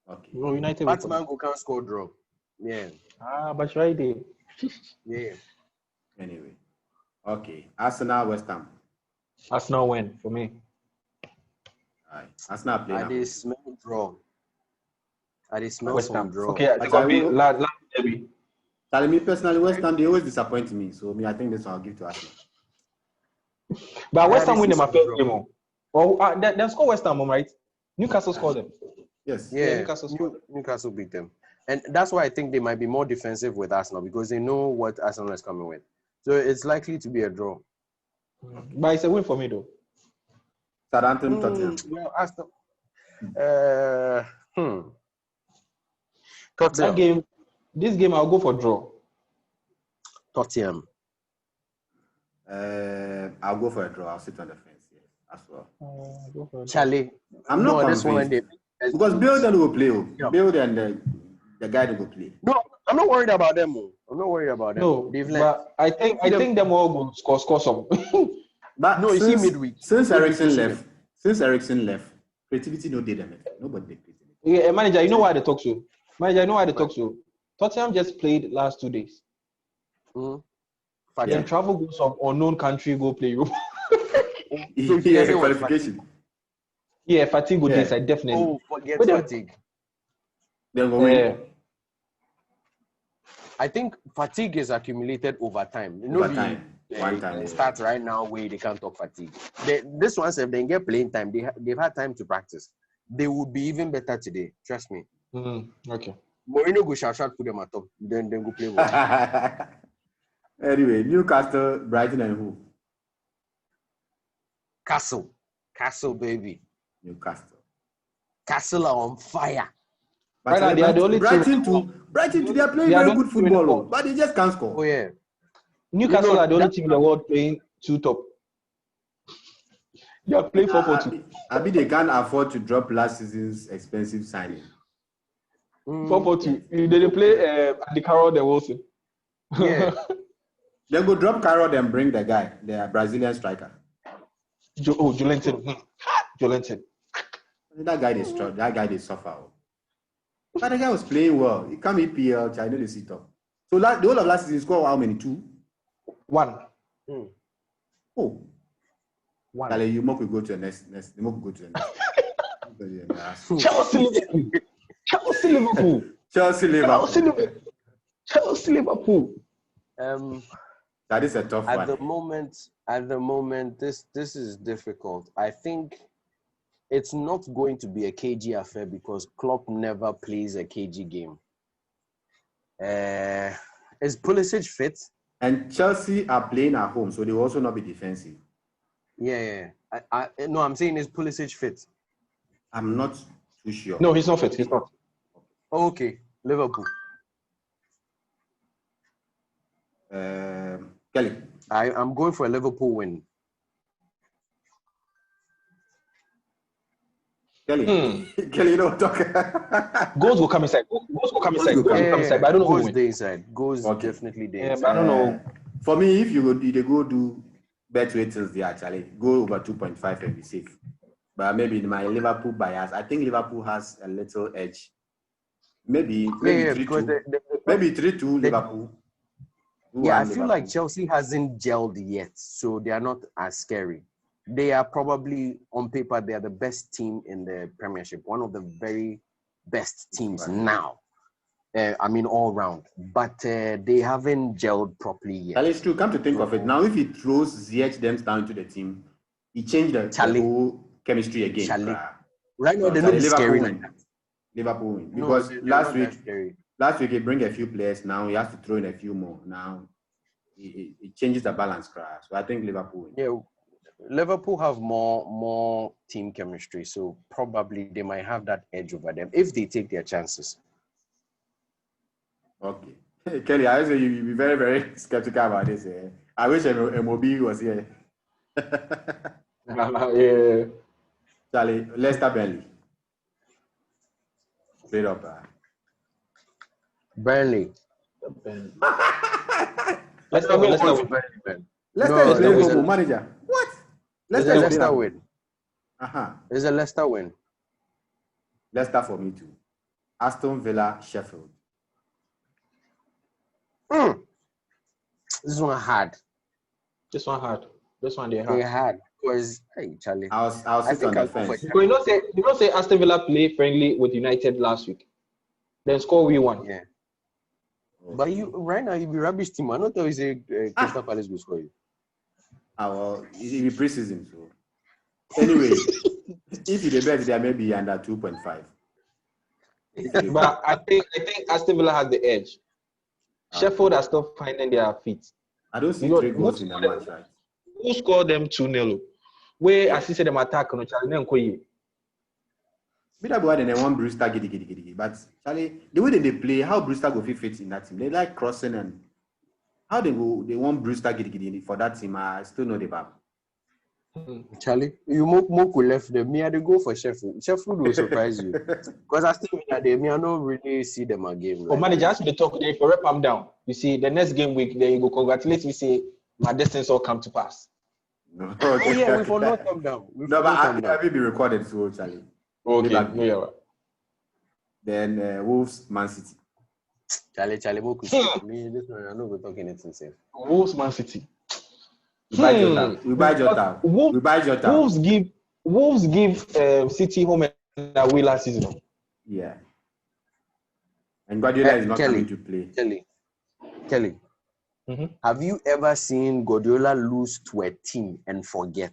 Okay. No, United Batman can't score draw. Yeah. But right there. Yeah. Anyway. Okay. Arsenal, West Ham. Arsenal win for me. Alright. Arsenal play. I did smell draw. I did smell some draw. Okay, it's gonna be last derby. Tell me personally, West Ham they always disappoint me. So I think this one I'll give to Arsenal. But West Ham win them a first game. Well, they score West Ham, right? Newcastle scored them. Yes. Yeah, Newcastle beat them. And that's why I think they might be more defensive with Arsenal because they know what Arsenal is coming with. So it's likely to be a draw. But it's a win for me, though. Southampton, Tottenham. Well, Arsenal. Tottenham. This game, I'll go for draw. Tottenham. I'll go for a draw. I'll sit on the fence here as well. Charlie. I'm not convinced. Because Build will play. Build and the guy will play. No, I'm not worried about them. I'm not worried about them. No, but I think them all will score some. But no, you see midweek. Since Ericsson left, creativity no did them. Nobody did creativity. Yeah, manager, you know why they talk so? Tottenham just played last 2 days. Then travel goes some unknown country go play Europe. Qualification. Yeah, fatigue go this, I definitely. Oh, forget fatigue. Then go win. I think fatigue is accumulated over time. One time. It starts right now where they can't talk fatigue. This one, if they get playing time, they've had time to practice. They would be even better today. Trust me. Okay. Mourinho go shout put them at top. Then go play well. Anyway, Newcastle, Brighton, and who? Castle, baby. Newcastle. Castle are on fire. But right, they are the only Brighton too, they are playing very good football, but they just can't score. Oh yeah. Newcastle are the only team in the world playing two top. They are playing 4-4-2. I mean, they can't afford to drop last season's expensive signing. 4-4-2. They play the Carroll, the Wilson. Yeah. They go drop Carroll and bring the guy, the Brazilian striker. Jolentin. That guy they suffer. But the guy was playing well. He come EPL, I know they sit up. So the whole of last season, he scored how many? 2? 1. Oh. 1. Dale, you must go to the next. You must go to the next. Chelsea, Liverpool. That is a tough one. At the moment, this is difficult. I think it's not going to be a KG affair because Klopp never plays a KG game. Is Pulisic fit? And Chelsea are playing at home, so they will also not be defensive. Yeah. No, I'm saying is Pulisic fit? I'm not too sure. No, he's not fit. He's not. Okay, Liverpool. Kelly. I'm going for a Liverpool win. Kelly, Kelly, you don't talk. Goals will come inside. Goals will come inside. Goals will come inside. But I don't know who will win. Inside. Goals definitely there. Yeah, but I don't know. For me, if they go do bet rates there, actually go over 2.5 and be safe. But maybe in my Liverpool bias, I think Liverpool has a little edge. Maybe 3-2. Maybe 3-2 Liverpool. Yeah, I feel like Chelsea hasn't gelled yet, so they are not as scary. They are probably, on paper, they are the best team in the Premiership, one of the very best teams now. I mean, all round. But they haven't gelled properly yet. It's true. Come to think of it, now if he throws Ziyech them down to the team, he changed the whole chemistry again. Right now, they're not scary like that. Liverpool win. Because last week he bring a few players. Now he has to throw in a few more. Now it changes the balance. So I think Liverpool win. Yeah. Liverpool have more team chemistry, so probably they might have that edge over them if they take their chances. Okay. Hey, Kelly, I say you'll be very, very skeptical about this. I wish MOB was here. Yeah. Charlie, Leicester Burnley. Straight up. Burnley. Leicester is playing manager. What? Leicester win. It's a Leicester win. Leicester for me too. Aston Villa, Sheffield. This one hard. This one they hard. They hard because Charlie. I was sitting on the fence. You know say Aston Villa play friendly with United last week. Then score we won. Yeah. But you right now you be rubbish team. I don't know if say Crystal Palace will score you. Well, it will be preseason, so anyway, if you bet there may be under 2.5. But I think Aston Villa has the edge. Sheffield are still finding their feet. I don't see 3 goals in the match, right? Who scored them 2-0? Where assisted them attack on Charlie? Bit boy and they want Brewster giddy. But Charlie, the way they play, how Brewster go fit in that team? They like crossing and how they want Brewster giddy for that team. I still know the bad. Charlie, you Moku left them. Me, I go for Sheffield. Sheffield will surprise you because I still I don't really see them again. Oh, manager, as we talk, if you rep them down, you see the next game week, then you go congratulate me. Say my destinies all come to pass. No. Okay. Oh yeah, we will not come down. No, but I will be recorded too, Charlie. Okay. Yeah. Then Wolves, Man City. Charlie, Moku. Me, this one, I'm not going to talk anything safe. Wolves, Man City. We buy Jota. Wolves give City home and away last season. Yeah. And Guardiola is not coming to play. Kelly. Mm-hmm. Have you ever seen Guardiola lose to a team and forget?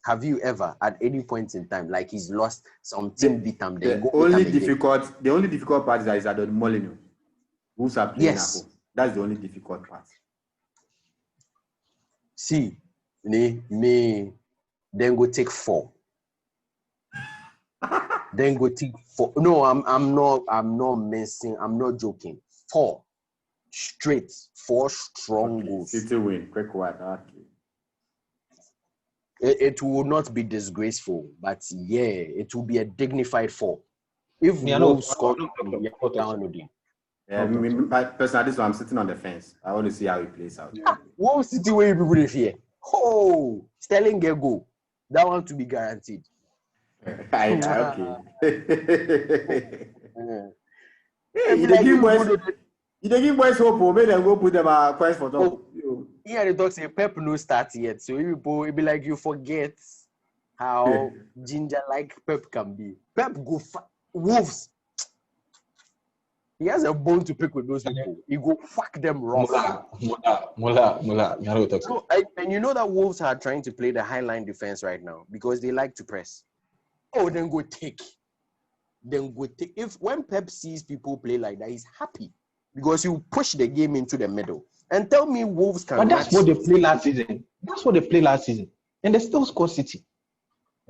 Have you ever, at any point in time, like he's lost some team beat him? The only difficult part is that Molyneux. Wolves are playing at home. That's the only difficult part. See, me, then go take 4. Then go take 4. No, I'm not messing. I'm not joking. 4 straight, 4 strong goals. City win, quick one. Okay. It will not be disgraceful, but yeah, it will be a dignified 4. If Wolves score, down again. Yeah, personally, this one I'm sitting on the fence. I want to see how it plays out. What City where people live here? Oh, Sterling get goal. That one to be guaranteed. Okay. You give boys hope, or maybe go put them a price for top. Yeah, the dog say Pep no start yet, so it be like you forget how ginger like Pep can be. Pep go Wolves. He has a bone to pick with those people. He go fuck them rough. Mula. So, and you know that Wolves are trying to play the high line defense right now because they like to press. Oh, then go take. then go take. If when Pep sees people play like that, he's happy because you push the game into the middle. And tell me, Wolves can. But that's what they played last season. And they still score City.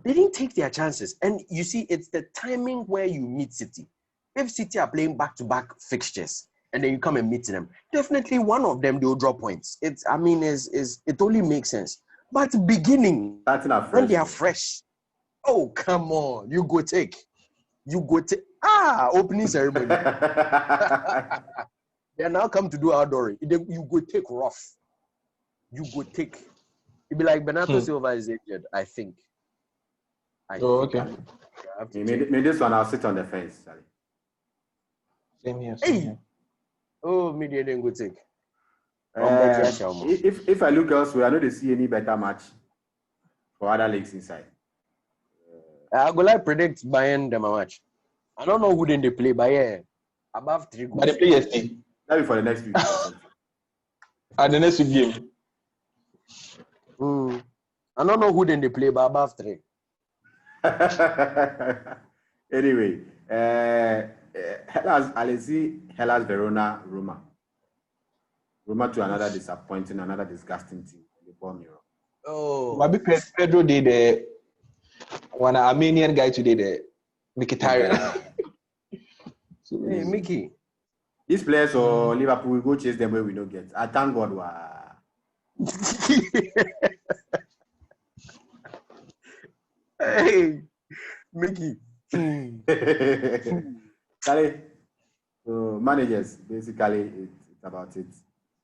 They didn't take their chances. And you see, it's the timing where you meet City. If City are playing back-to-back fixtures and then you come and meet them, definitely one of them they'll draw points. It only makes sense. But beginning when they are fresh, oh come on, you go take opening ceremony. They are now come to do outdooring. You go take rough. You go take. It'd be like Bernardo Silva is injured, I think. Okay. Maybe this one I'll sit on the fence. Sorry. Same here. Oh, me didn't go take. If I look elsewhere, I don't see any better match for other leagues inside. I go like predict Bayern them a match. I don't know who then they play, but yeah, above 3 goals. But they play yesterday. That'll be for the next week. At the next week game. I don't know who then they play, but above 3. Anyway, Hellas Verona, Roma to another disappointing, another disgusting team. The bomb Europe. Oh, Maybe Pedro did one Armenian guy today, the Mkhitaryan. Hey, Mickey. These players or Liverpool will go chase them where we don't get. I thank God. Hey, Mickey. So managers, basically, it's about it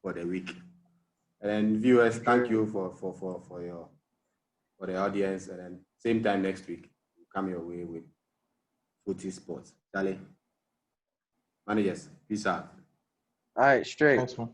for the week. And viewers, thank you for the audience. And then same time next week, we'll come your way with Footy Sports. Charlie, managers, peace out. All right, straight. Thanks, man.